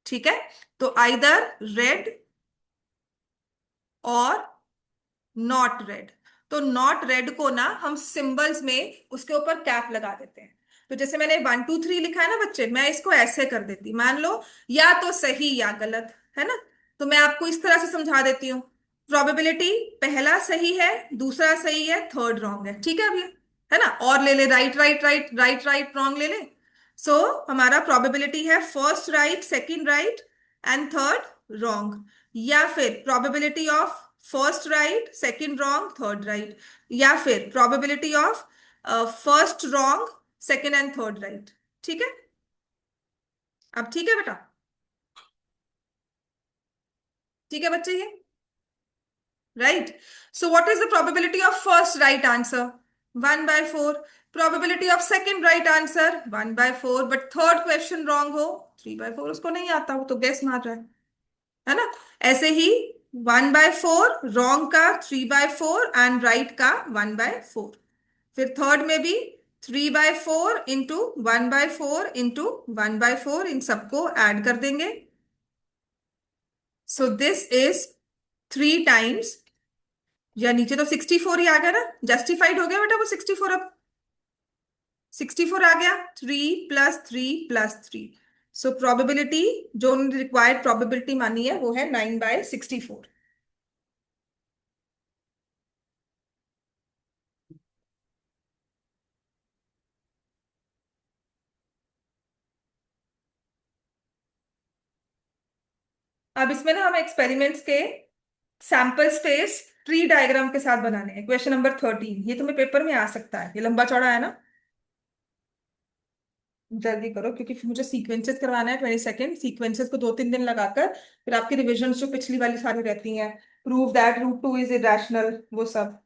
ठीक है, तो आइदर रेड और नॉट रेड। तो नॉट रेड को ना हम सिंबल्स में उसके ऊपर कैप लगा देते हैं। तो जैसे मैंने 1 2 3 लिखा है ना बच्चे, मैं इसको ऐसे कर देती, मान लो या तो सही या गलत, है ना। तो मैं आपको इस तरह से समझा देती हूँ। प्रोबेबिलिटी, पहला सही है, दूसरा सही है, थर्ड रॉन्ग है। ठीक है, अब ये है ना, और ले ले, right right right right right wrong ले ले। सो हमारा प्रोबेबिलिटी है first right, second right and third wrong. या फिर probability of first right, second wrong, third right. या फिर probability of first wrong, second and third right. ठीक है, अब ठीक है बेटा। ठीक है बच्चे, ये right. So what is the probability of first right answer? 1/4। Probability of second right answer 1/4, but third question wrong हो 3/4। उसको नहीं आता, वो तो गेस मार रहा है ना। ऐसे ही 1/4 रॉन्ग का, 3/4 एंड राइट का 1/4। फिर थर्ड में भी 3/4 इंटू 1/4 इंटू 1/4, इन सबको ऐड कर देंगे। सो दिस इज 3 टाइम्स, या नीचे तो 64 ही आ गया ना, जस्टिफाइड हो गया बेटा वो 64। अब 64 आ गया, 3 + 3 + 3। सो प्रोबेबिलिटी, जो रिक्वायर्ड प्रोबेबिलिटी मानी है वो है 9/64। अब इसमें ना हम एक्सपेरिमेंट्स के सैंपल स्पेस ट्री डायग्राम के साथ बनाने हैं। क्वेश्चन नंबर 13, ये तुम्हें पेपर में आ सकता है, ये लंबा चौड़ा है ना। जल्दी करो, क्योंकि फिर मुझे सीक्वेंसेस करवाना है 22 सीक्वेंसेस को 2 3 दिन लगाकर। फिर आपकी रिविजन जो पिछली वाली सारी रहती हैं, प्रूव दैट √2 इज इरेशनल, वो सब।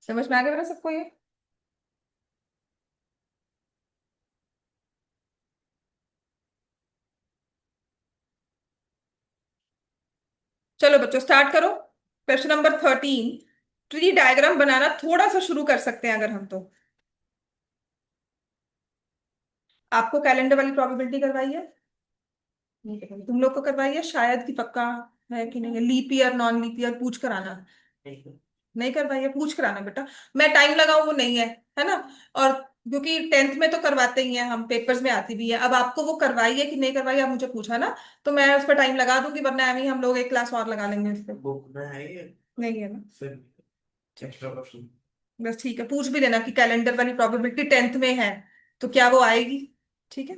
समझ में आ गया मेरा सबको ये? चलो बच्चों स्टार्ट करो। क्वेश्चन नंबर 13, ट्री डायग्राम बनाना थोड़ा सा शुरू कर सकते हैं अगर हम तो। आपको कैलेंडर वाली प्रोबेबिलिटी करवाई है? नहीं करवाई। तुम लोग को करवाई है शायद, कि पक्का है कि नहीं है? Leap year, non leap year पूछ कर आना। नहीं करवाई है, पूछ कर आना बेटा। मैं टाइम लगाऊं वो नहीं है ना। और क्योंकि 10th में तो करवाते ही हैं हम, पेपर्स में आती भी है। अब आपको वो करवाई है कि नहीं करवाई, आप मुझे पूछा ना, तो मैं उस पर टाइम लगा दूंगी, वरना अभी हम लोग एक क्लास और लगा लेंगे उस पर। बुक में है ये? नहीं है ना। Extra question. बस ठीक है, पूछ भी लेना कि कैलेंडर वाली प्रोबेबिलिटी 10th में है, तो क्या वो आएगी। ठीक है।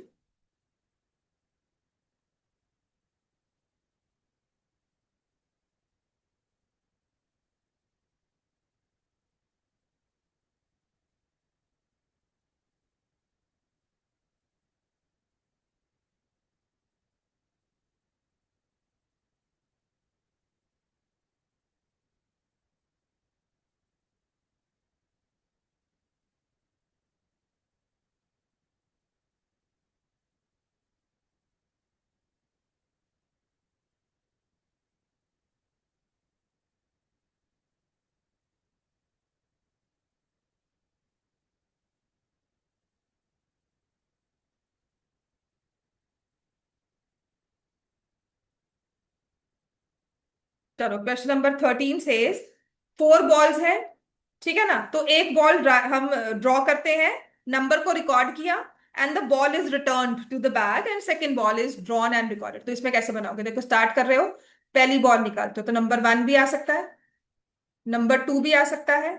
चलो क्वेश्चन नंबर 13 से 4 बॉल्स हैं। ठीक है ना, तो एक बॉल हम ड्रॉ करते हैं, नंबर को रिकॉर्ड किया, and the ball is return to the bag, and second ball is drawn and recorded. तो इसमें कैसे बनाओगे? देखो स्टार्ट कर रहे हो, पहली बॉल निकालते हो, तो नंबर 1 भी आ सकता है, नंबर 2 भी आ सकता है,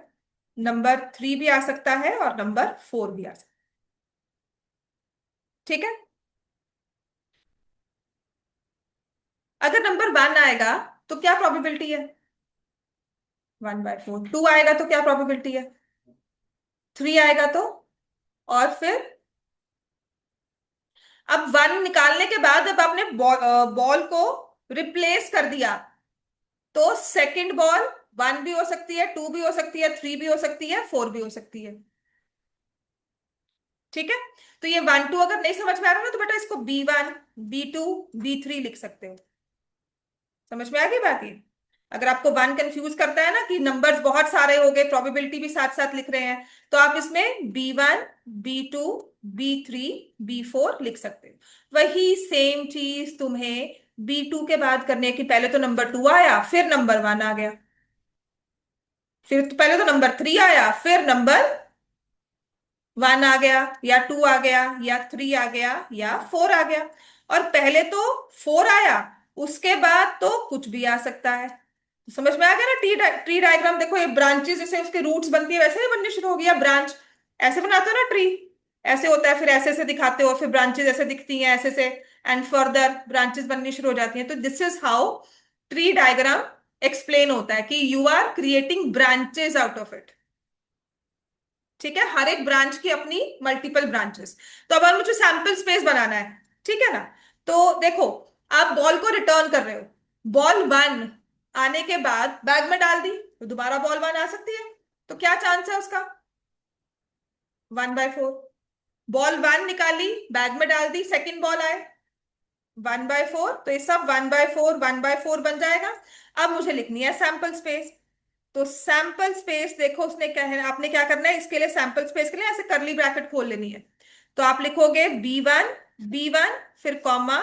नंबर 3 भी आ सकता है, और नंबर 4 भी आ सकता है। ठीक है। अगर नंबर 1 आएगा तो क्या प्रोबेबिलिटी है? 1/4। 2 आएगा तो क्या प्रोबेबिलिटी है? 3 आएगा तो? और फिर अब 1 निकालने के बाद, अब आपने बॉल को रिप्लेस कर दिया, तो सेकंड बॉल 1 भी हो सकती है, 2 भी हो सकती है, 3 भी हो सकती है, 4 भी हो सकती है। ठीक है। तो ये 1 2 अगर नहीं समझ में आ रहा ना, तो बेटा इसको B1 B2 B3 लिख सकते हो। समझ में आ गई बात ये? अगर आपको वन कंफ्यूज करता है ना कि नंबर्स बहुत सारे हो गए, प्रोबेबिलिटी भी साथ साथ लिख रहे हैं, तो आप इसमें B1 B2 B3 B4 लिख सकते हो। वही सेम चीज तुम्हें B2 के बाद करने की, पहले तो नंबर 2 आया फिर नंबर 1 आ गया, फिर तो पहले तो नंबर 3 आया फिर नंबर 1 आ गया, या 2 आ गया, या 3 आ गया, या 4 आ गया। और पहले तो 4 आया, उसके बाद तो कुछ भी आ सकता है। समझ में आ गया ना? ट्री डायग्राम देखो, ये ब्रांचेस जैसे उसके रूट्स बनती है वैसे ही बननी शुरू हो गया। ब्रांच ऐसे बनाते हो ना ट्री, ऐसे होता है, फिर ऐसे से दिखाते हो, फिर ब्रांचेस ऐसे दिखती हैं ऐसे से, एंड फर्दर ब्रांचेस बननी शुरू हो जाती हैं। तो this is how tree diagram explain होता है, कि you are creating branches out of it. ठीक है, हर एक ब्रांच की अपनी मल्टीपल ब्रांचेस। तो अब मुझे सैंपल स्पेस बनाना है, ठीक है ना? तो देखो, आप बॉल को रिटर्न कर रहे हो, बॉल 1 आने के बाद बैग में डाल दी, तो दोबारा बॉल 1 आ सकती है। तो क्या चांस है उसका? 1/4। बॉल 1 निकाली, बैग में डाल दी, सेकेंड बॉल आए, 1/4, तो ये सब 1/4 1/4 बन जाएगा। अब मुझे लिखनी है सैंपल स्पेस। तो सैंपल स्पेस देखो, उसने क्या है, आपने क्या करना है इसके लिए, सैंपल स्पेस के लिए ऐसे करली ब्रैकेट खोल लेनी है। तो आप लिखोगे B1 B1, फिर comma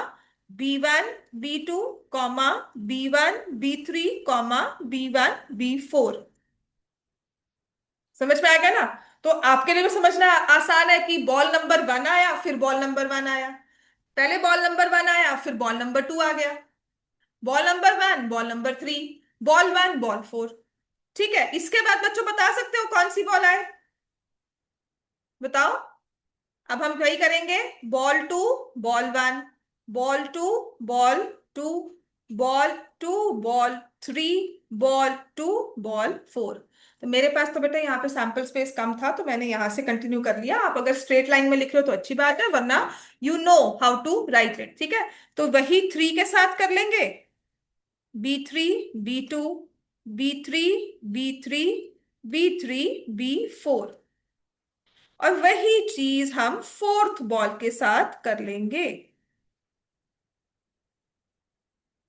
B1 B2, comma B1 B3, comma B1 B4। समझ में आ गया ना? तो आपके लिए भी समझना आसान है कि बॉल नंबर 1 आया फिर बॉल नंबर 1 आया, पहले बॉल नंबर 1 आया फिर बॉल नंबर 2 आ गया, ball number 1 ball number 3, ball 1 ball 4। ठीक है, इसके बाद बच्चों बता सकते हो कौन सी बॉल आए? बताओ। अब हम वही करेंगे, ball 2 ball 1, ball 2 ball 3 ball 4। तो मेरे पास तो बेटा यहाँ पे सैंपल स्पेस कम था, तो मैंने यहां से कंटिन्यू कर लिया। आप अगर स्ट्रेट लाइन में लिख रहे हो तो अच्छी बात है, वरना you know how to write it. ठीक है, तो वही 3 के साथ कर लेंगे, B3 B2 B3 B3 B4। और वही चीज हम फोर्थ बॉल के साथ कर लेंगे।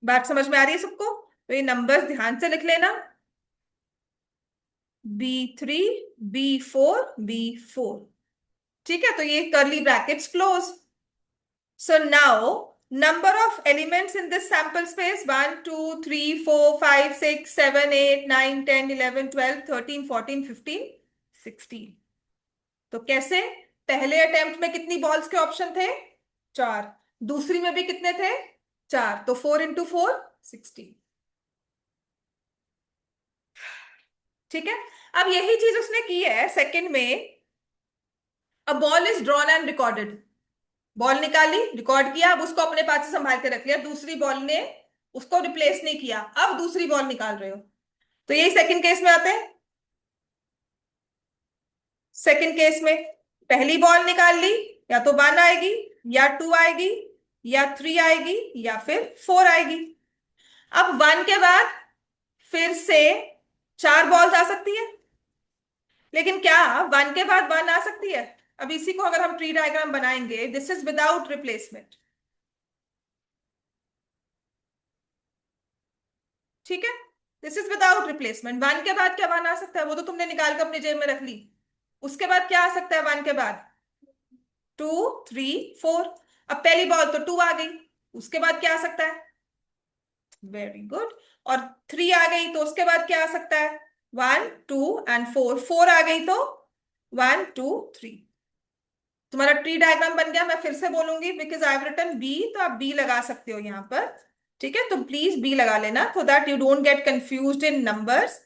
बात समझ में आ रही है सबको? तो ये नंबर्स ध्यान से लिख लेना, B3 B4 B4। ठीक है, तो ये करली brackets close. So now number of elements in this sample space: 1 2 3 4 5 6 7 8 9 10 11 12 13 14 15 16। तो कैसे? पहले अटेम्प्ट में कितनी बॉल्स के ऑप्शन थे? 4। दूसरी में भी कितने थे? 4, तो 4 × 4 16। ठीक है, अब यही चीज उसने की है सेकंड में। A ball is drawn and recorded, ball निकाली, रिकॉर्ड किया, अब उसको अपने पास से संभाल के रख लिया, दूसरी बॉल ने उसको रिप्लेस नहीं किया, अब दूसरी बॉल निकाल रहे हो। तो यही सेकंड केस में आते हैं। सेकंड केस में पहली बॉल निकाल ली, या तो 1 आएगी, या 2 आएगी, या 3 आएगी, या फिर 4 आएगी। अब 1 के बाद फिर से 4 बॉल्स आ सकती है, लेकिन क्या 1 के बाद 1 आ सकती है? अब इसी को अगर हम ट्री डायग्राम बनाएंगे, दिस इज विदाउट रिप्लेसमेंट। ठीक है, दिस इज विदाउट रिप्लेसमेंट। 1 के बाद क्या 1 आ सकता है? वो तो तुमने निकाल कर अपनी जेब में रख ली। उसके बाद क्या आ सकता है 1 के बाद? 2 3 4। अब पहली बॉल तो 2 आ गई, उसके बाद क्या आ सकता है? Very good. और 3 आ गई, तो उसके बाद क्या आ सकता है? 1 2 एंड 4। 4 आ गई तो 1 2 3। तुम्हारा ट्री डायग्राम बन गया। मैं फिर से बोलूंगी, because I have written B, तो आप बी लगा सकते हो यहाँ पर। ठीक है, तो प्लीज बी लगा लेना, so that you don't get confused in numbers,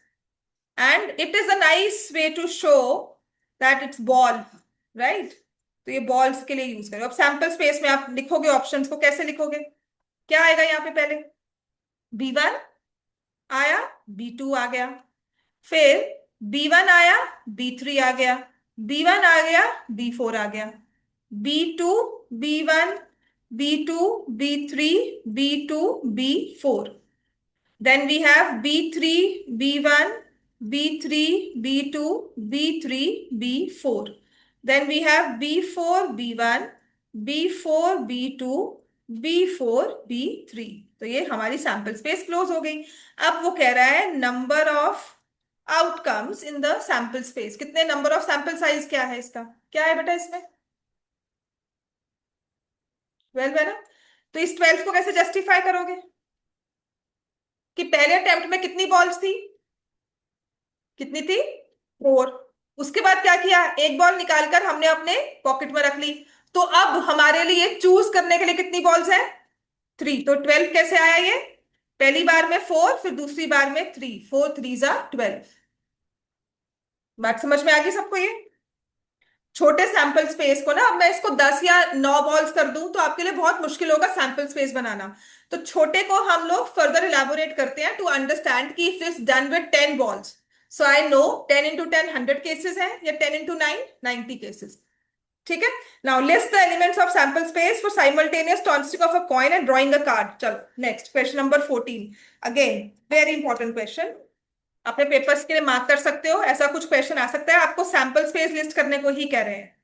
and it is a nice way to show that it's ball, right? तो ये बॉल्स के लिए यूज करो। अब सैंपल स्पेस में आप लिखोगे ऑप्शंस को, कैसे लिखोगे? क्या आएगा यहाँ पे? पहले B1 आया, B2 आ गया, फिर B1 आया, B3 आ गया, B1 आ गया, B4 आ गया, B2 B1 B2 B3 B2 B4। Then we have B3 B1 B3 B2 B3 B4। Then we have B4, B1, B4, B2, B4, B3। तो ये हमारी सैंपल स्पेस क्लोज हो गई। अब वो कह रहा है number of outcomes in the sample space, कितने नंबर ऑफ सैंपल साइज क्या है इसका, क्या है बेटा इसमें, 12 है ना। तो इस 12 को कैसे जस्टिफाई करोगे कि पहले अटेम्प्ट में कितनी बॉल्स थी, कितनी थी, 4। उसके बाद क्या किया, एक बॉल निकालकर हमने अपने पॉकेट में रख ली। तो अब हमारे लिए चूज करने के लिए कितनी बॉल्स है, 3। तो 12 कैसे आया ये, पहली बार में 4, फिर दूसरी बार में 3, 4 3 जा 12। बात समझ में आ गई सबको ये। छोटे सैंपल स्पेस को ना, अब मैं इसको 10 या 9 बॉल्स कर दूं तो आपके लिए बहुत मुश्किल होगा सैंपल स्पेस बनाना। तो छोटे को हम लोग फर्दर इलेबोरेट करते हैं टू अंडरस्टैंड कि if it's done with 10 balls, so I know 10 into 10 100 cases है, या 10 इंटू 9 90 केसेस। ठीक है। Now list the elements of sample space for simultaneous tossing of a coin and drawing a card. चलो next question number 14। Again very important question, अपने papers के लिए mark कर सकते हो, ऐसा कुछ क्वेश्चन आ सकता है, आपको सैंपल स्पेस लिस्ट करने को ही कह रहे हैं।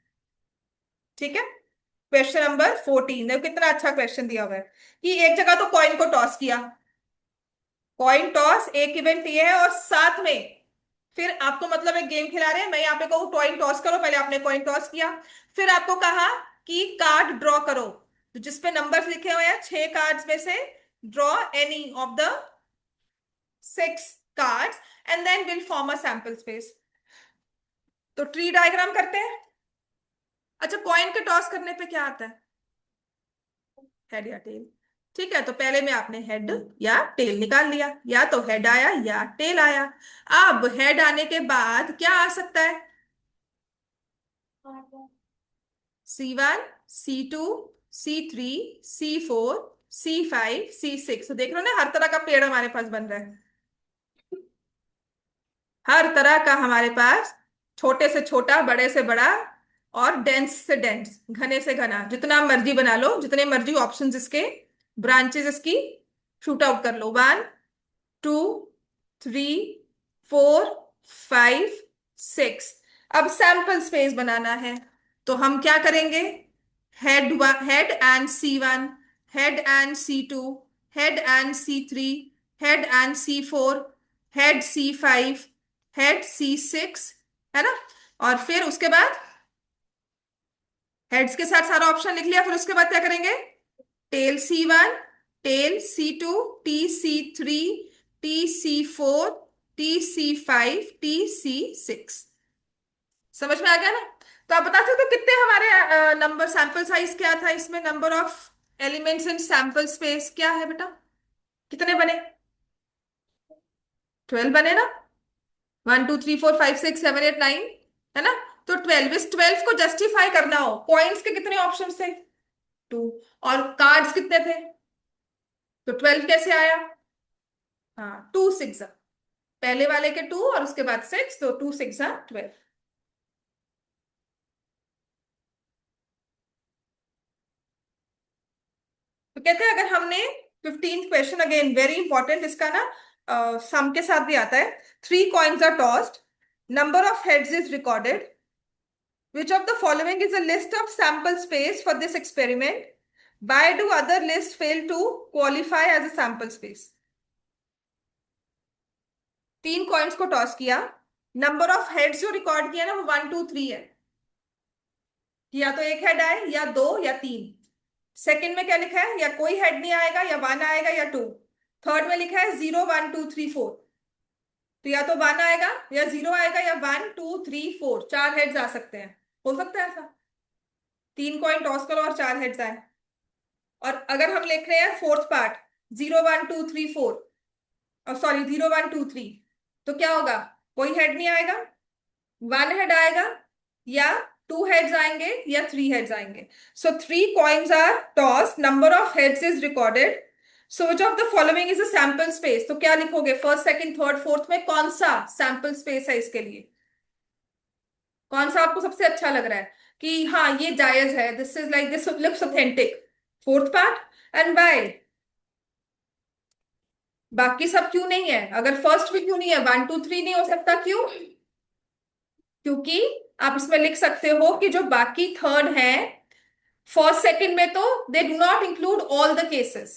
ठीक है। क्वेश्चन नंबर 14, देखो कितना अच्छा क्वेश्चन दिया हुआ है कि एक जगह तो कॉइन को टॉस किया, कॉइन टॉस एक इवेंट ये है, और साथ में फिर आपको मतलब एक गेम खिला रहे हैं, मैं यहाँ पे कहूँ कॉइन टॉस करो, पहले आपने कॉइन टॉस किया, फिर आपको कहा कि कार्ड ड्रॉ करो, तो जिसपे नंबर्स लिखे हुए हैं 6 कार्ड्स में से draw any of the 6 cards and then will form a sample space. तो ट्री डायग्राम करते हैं। अच्छा, कॉइन के टॉस करने पे क्या आता है, हेड या टेल। ठीक है, तो पहले में आपने हेड या टेल निकाल लिया, या तो हेड आया या टेल आया। अब हेड आने के बाद क्या आ सकता है, C1, C2, C3, C4, C5, C6। तो देख रहे हो ना, हर तरह का पेड़ हमारे पास बन रहा है, हर तरह का हमारे पास, छोटे से छोटा, बड़े से बड़ा, और डेंस से डेंस, घने से घना, जितना मर्जी बना लो, जितने मर्जी ऑप्शंस इसके, ब्रांचेस इसकी शूट आउट कर लो। 1 2 3 4 5 6। अब सैंपल स्पेस बनाना है, तो हम क्या करेंगे, head and C1, head and C2, head and C3, head and C4, head C5, head C6, है ना। और फिर उसके बाद हेड्स के साथ सारा ऑप्शन लिख लिया, फिर उसके बाद क्या करेंगे, tell C1, tell C2, TC3, TC4, TC5, TC6। समझ में आ गया ना। तो आप बता सकते हो कितने हमारे नंबर, सैंपल साइज क्या था इसमें, number of elements in sample space क्या है बेटा, कितने बने, 12 बने ना, 1 2 3 4 5 6 7 8 9, है ना। तो 12, इस 12 को जस्टिफाई करना हो, पॉइंट्स के कितने ऑप्शन थे, 2, और कार्ड्स कितने थे, तो 12 कैसे आया, हाँ 2 6, पहले वाले के 2 और उसके बाद 6, तो 2 6 12। तो कहते हैं अगर हमने 15th question, again very important, इसका ना सम के साथ भी आता है। 3 coins are tossed, number of heads is recorded, which of the following is a list of sample space for this experiment, by do other list fail to qualify as a sample space. 3 coins को toss किया, number of heads जो record किया ना वो 1 2 3 है, कि या तो एक हेड आए, या 2 या 3। सेकंड में क्या लिखा है, या कोई हेड नहीं आएगा, या 1 आएगा, या 2। थर्ड में लिखा है 0 1 2 3 4, तो या तो 1 आएगा, या 0 आएगा, या 1 2 3 4, 4 हेड्स आ सकते हैं। हो सकता है ऐसा, 3 कॉइन टॉस करो और 4 हेड्स आए। और अगर हम लिख रहे हैं फोर्थ पार्ट, 0 1 2 3 4, और सॉरी 0 1 2 3, तो क्या होगा, कोई हेड नहीं आएगा, 1 हेड आएगा, या 2 हेड्स आएंगे, या 3 हेड्स आएंगे। So 3 coins are toss, number of heads is recorded, so which of the following is a sample space. तो क्या लिखोगे, फर्स्ट सेकंड थर्ड फोर्थ में कौन सा सैंपल स्पेस है इसके लिए, कौन सा आपको सबसे अच्छा लग रहा है कि हाँ ये जायज है, this is like, this looks authentic, fourth part, and by, बाकी सब क्यों नहीं है, अगर फर्स्ट भी क्यों नहीं है, 1 2 3 नहीं हो सकता, क्यों, क्योंकि आप इसमें लिख सकते हो कि जो बाकी थर्ड है फर्स्ट सेकंड में, तो they do not include all the cases.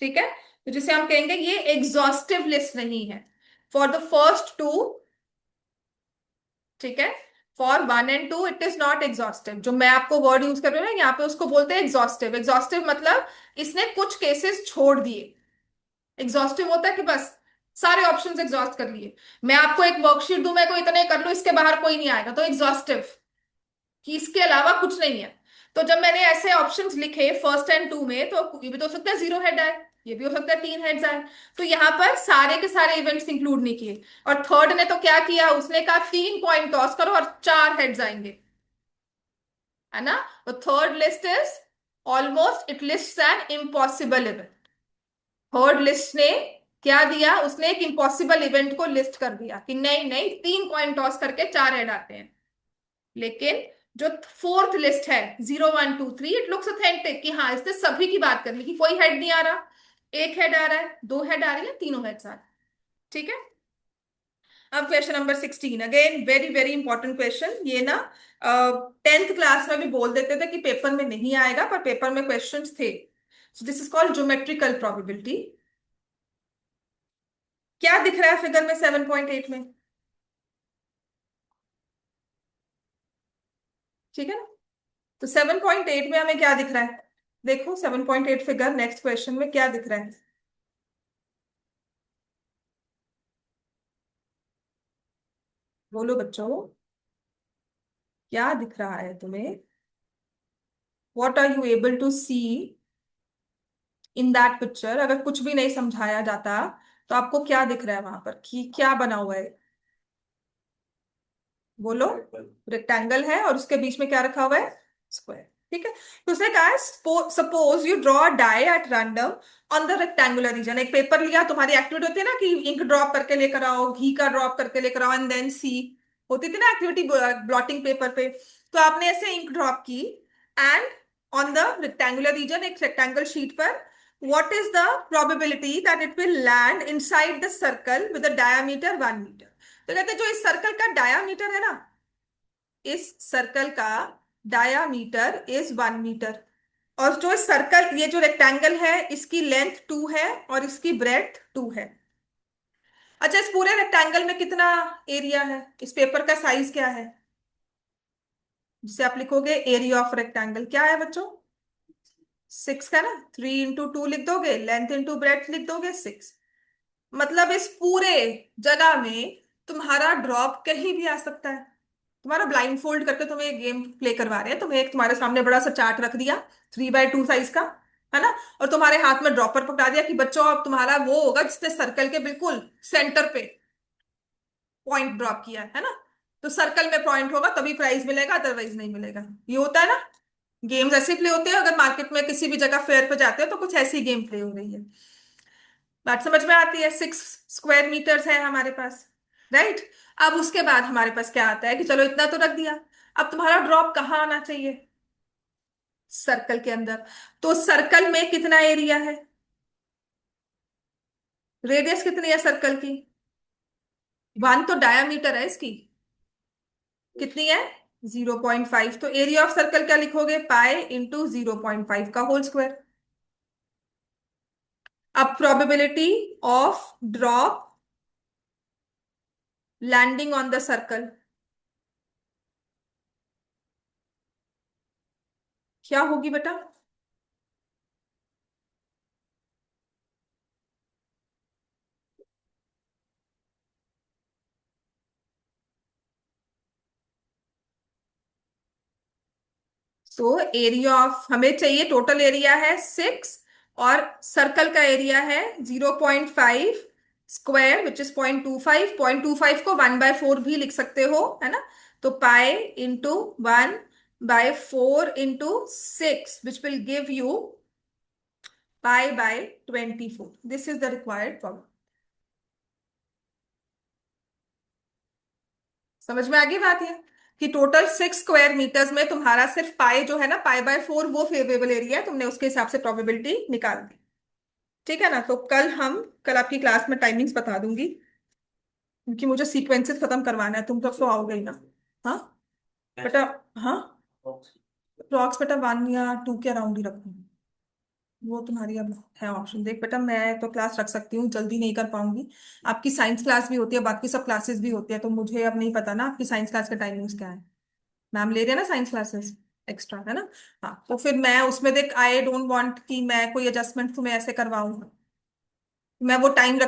ठीक है, तो जिसे हम कहेंगे ये एग्जॉस्टिव लिस्ट नहीं है फॉर द फर्स्ट टू। ठीक है, for 1 and 2 it is not exhaustive. जो मैं आपको वर्ड यूज कर रही हूँ ना यहाँ पे, उसको बोलते हैं एग्जॉस्टिव। एग्जॉस्टिव मतलब इसने कुछ केसेस छोड़ दिए। एग्जॉस्टिव होता है कि बस सारे ऑप्शंस एग्जॉस्ट कर लिए। मैं आपको एक वर्कशीट दूं, मैं को इतने कर लूं, इसके बाहर कोई नहीं आएगा, तो एग्जॉस्टिव कि इसके अलावा कुछ नहीं है। तो जब मैंने ऐसे ऑप्शंस लिखे फर्स्ट एंड टू में, तो ये भी तो हो सकता है जीरो हेड आए, ये भी हो सकता है तीन हेड्स आए। तो यहाँ पर सारे के सारे इवेंट्स इंक्लूड नहीं किए। और थर्ड ने तो क्या किया, उसने कहा 3 कॉइन टॉस करो और 4 हेड्स आएंगे, है ना। तो third list is almost, it list an impossible event. Third list ने क्या दिया, उसने एक इम्पॉसिबल इवेंट को लिस्ट कर दिया कि नहीं नहीं, 3 कॉइन टॉस करके 4 हेड आते हैं। लेकिन जो फोर्थ लिस्ट है 0 1 2 3, इट लुक्स ऑथेंटिक कि हाँ इसने सभी की बात कर ली कि कोई हेड नहीं आ रहा, एक हेड आ रहा है, 2 हेड आ रही है, तीनों हेड्स आ रहे हैं। ठीक है। अब question number 16, again very very important question. ये ना 10th क्लास में भी बोल देते थे कि पेपर में नहीं आएगा, पर पेपर में क्वेश्चंस थे। सो this is called geometrical probability. क्या दिख रहा है फिगर में 7.8 में? ठीक है ना। तो 7.8 में हमें क्या दिख रहा है? देखो 7.8 फिगर, नेक्स्ट क्वेश्चन में क्या दिख रहा है? बोलो बच्चों, क्या दिख रहा है तुम्हें? What are you able to see in that picture? अगर कुछ भी नहीं समझाया जाता तो आपको क्या दिख रहा है वहां पर, कि क्या बना हुआ है? बोलो। रेक्टेंगल है और उसके बीच में क्या रखा हुआ है? स्क्वायर। ठीक है। तो उसने कहा है suppose you draw die at random on the rectangular region. एक पेपर लिया, तुम्हारी एक्टिविटी होती है ना कि इंक ड्रॉप करके लेकर आओ, घी का ड्रॉप करके लेकर आओ, एंड देन सी, होती थी ना एक्टिविटी ब्लॉटिंग पेपर पे। तो आपने ऐसे इंक ड्रॉप की and on the rectangular region, एक रेक्टेंगल शीट पर, what is the probability that it will land inside the circle with a diameter 1 meter? तो कहते हैं जो इस सर्कल का डायामीटर है ना, इस सर्कल का डायामीटर इज 1 मीटर। और जो सर्कल, ये जो रेक्टेंगल है, इसकी लेंथ 2 है और इसकी ब्रेड्थ 2 है। अच्छा, इस पूरे रेक्टेंगल में कितना एरिया है? इस पेपर का साइज क्या है जिसे आप लिखोगे एरिया ऑफ रेक्टेंगल? क्या है बच्चों? 6 का ना। 3 × 2 लिख दोगे, लेंथ इंटू ब्रेड्थ लिख दोगे, 6। मतलब इस पूरे जगह में तुम्हारा ड्रॉप कहीं भी आ सकता है। तुम्हारा ब्लाइंड फोल्ड करके तुम्हें एक गेम प्ले करवा रहे हैं, तुम्हें एक तुम्हारे सामने बड़ा सा चार्ट रख दिया 3x2 साइज का, है ना, और तुम्हारे हाथ में ड्रॉपर पकड़ा दिया कि बच्चों अब तुम्हारा वो होगा जिसने सर्कल के बिल्कुल सेंटर पे पॉइंट ड्रॉप किया है ना। तो सर्कल में पॉइंट होगा तभी प्राइज मिलेगा, अदरवाइज नहीं मिलेगा। ये होता है ना। गेम्स ऐसे प्ले होते हैं, अगर मार्केट में किसी भी जगह फेयर पे जाते हो तो कुछ ऐसी गेम प्ले हो रही है। बात समझ में आती है? 6 स्क्वायर मीटर्स है हमारे पास, राइट। अब उसके बाद हमारे पास क्या आता है कि चलो इतना तो रख दिया, अब तुम्हारा ड्रॉप कहाँ आना चाहिए? सर्कल के अंदर। तो सर्कल में कितना एरिया है? रेडियस कितनी है सर्कल की? 1 तो डायामीटर है इसकी। कितनी है? 0.5। तो एरिया ऑफ सर्कल क्या लिखोगे? पाई × 0.5 का होल स्क्वायर। अब probability of drop landing on the circle क्या होगी बेटा? सो एरिया ऑफ, हमें चाहिए टोटल एरिया है 6, और सर्कल का एरिया है 0.5 स्क्वायर विच इज 0.25। 0.25 को 1/4 भी लिख सकते हो, है ना। तो pi × 1/4 × 6 which will give you पाई/24। This is the required problem. समझ में आ गई बात ये, कि टोटल 6 स्क्वायर मीटर्स में तुम्हारा सिर्फ पाई जो है ना, पाई/4 वो फेवरेबल एरिया है, तुमने उसके हिसाब से प्रोबेबिलिटी निकाल दी। ठीक है ना। तो कल आपकी क्लास में टाइमिंग्स बता दूंगी। क्योंकि मुझे सीक्वेंसेस खत्म करवाना है, तुम तो आओगे ही ना। हाँ बेटा। हाँ, अप्रॉक्स बेटा 1 या 2 के अराउंड ही रखूंगी। वो तुम्हारी अब है ऑप्शन। देख बेटा, मैं तो क्लास रख सकती हूँ, जल्दी नहीं कर पाऊंगी। आपकी साइंस क्लास भी होती है, बाकी सब क्लासेस भी होती है, तो मुझे अब नहीं पता ना आपकी साइंस क्लास के टाइमिंग्स क्या है। मैम ले रहे हैं ना साइंस क्लासेस एक्स्ट्रा, है ना। हाँ, तो फिर मैं उसमें देख, आई डोंट वांट कि मैं कोई एडजस्टमेंट तुम्हें ऐसे करवाऊँ। मैं वो टाइम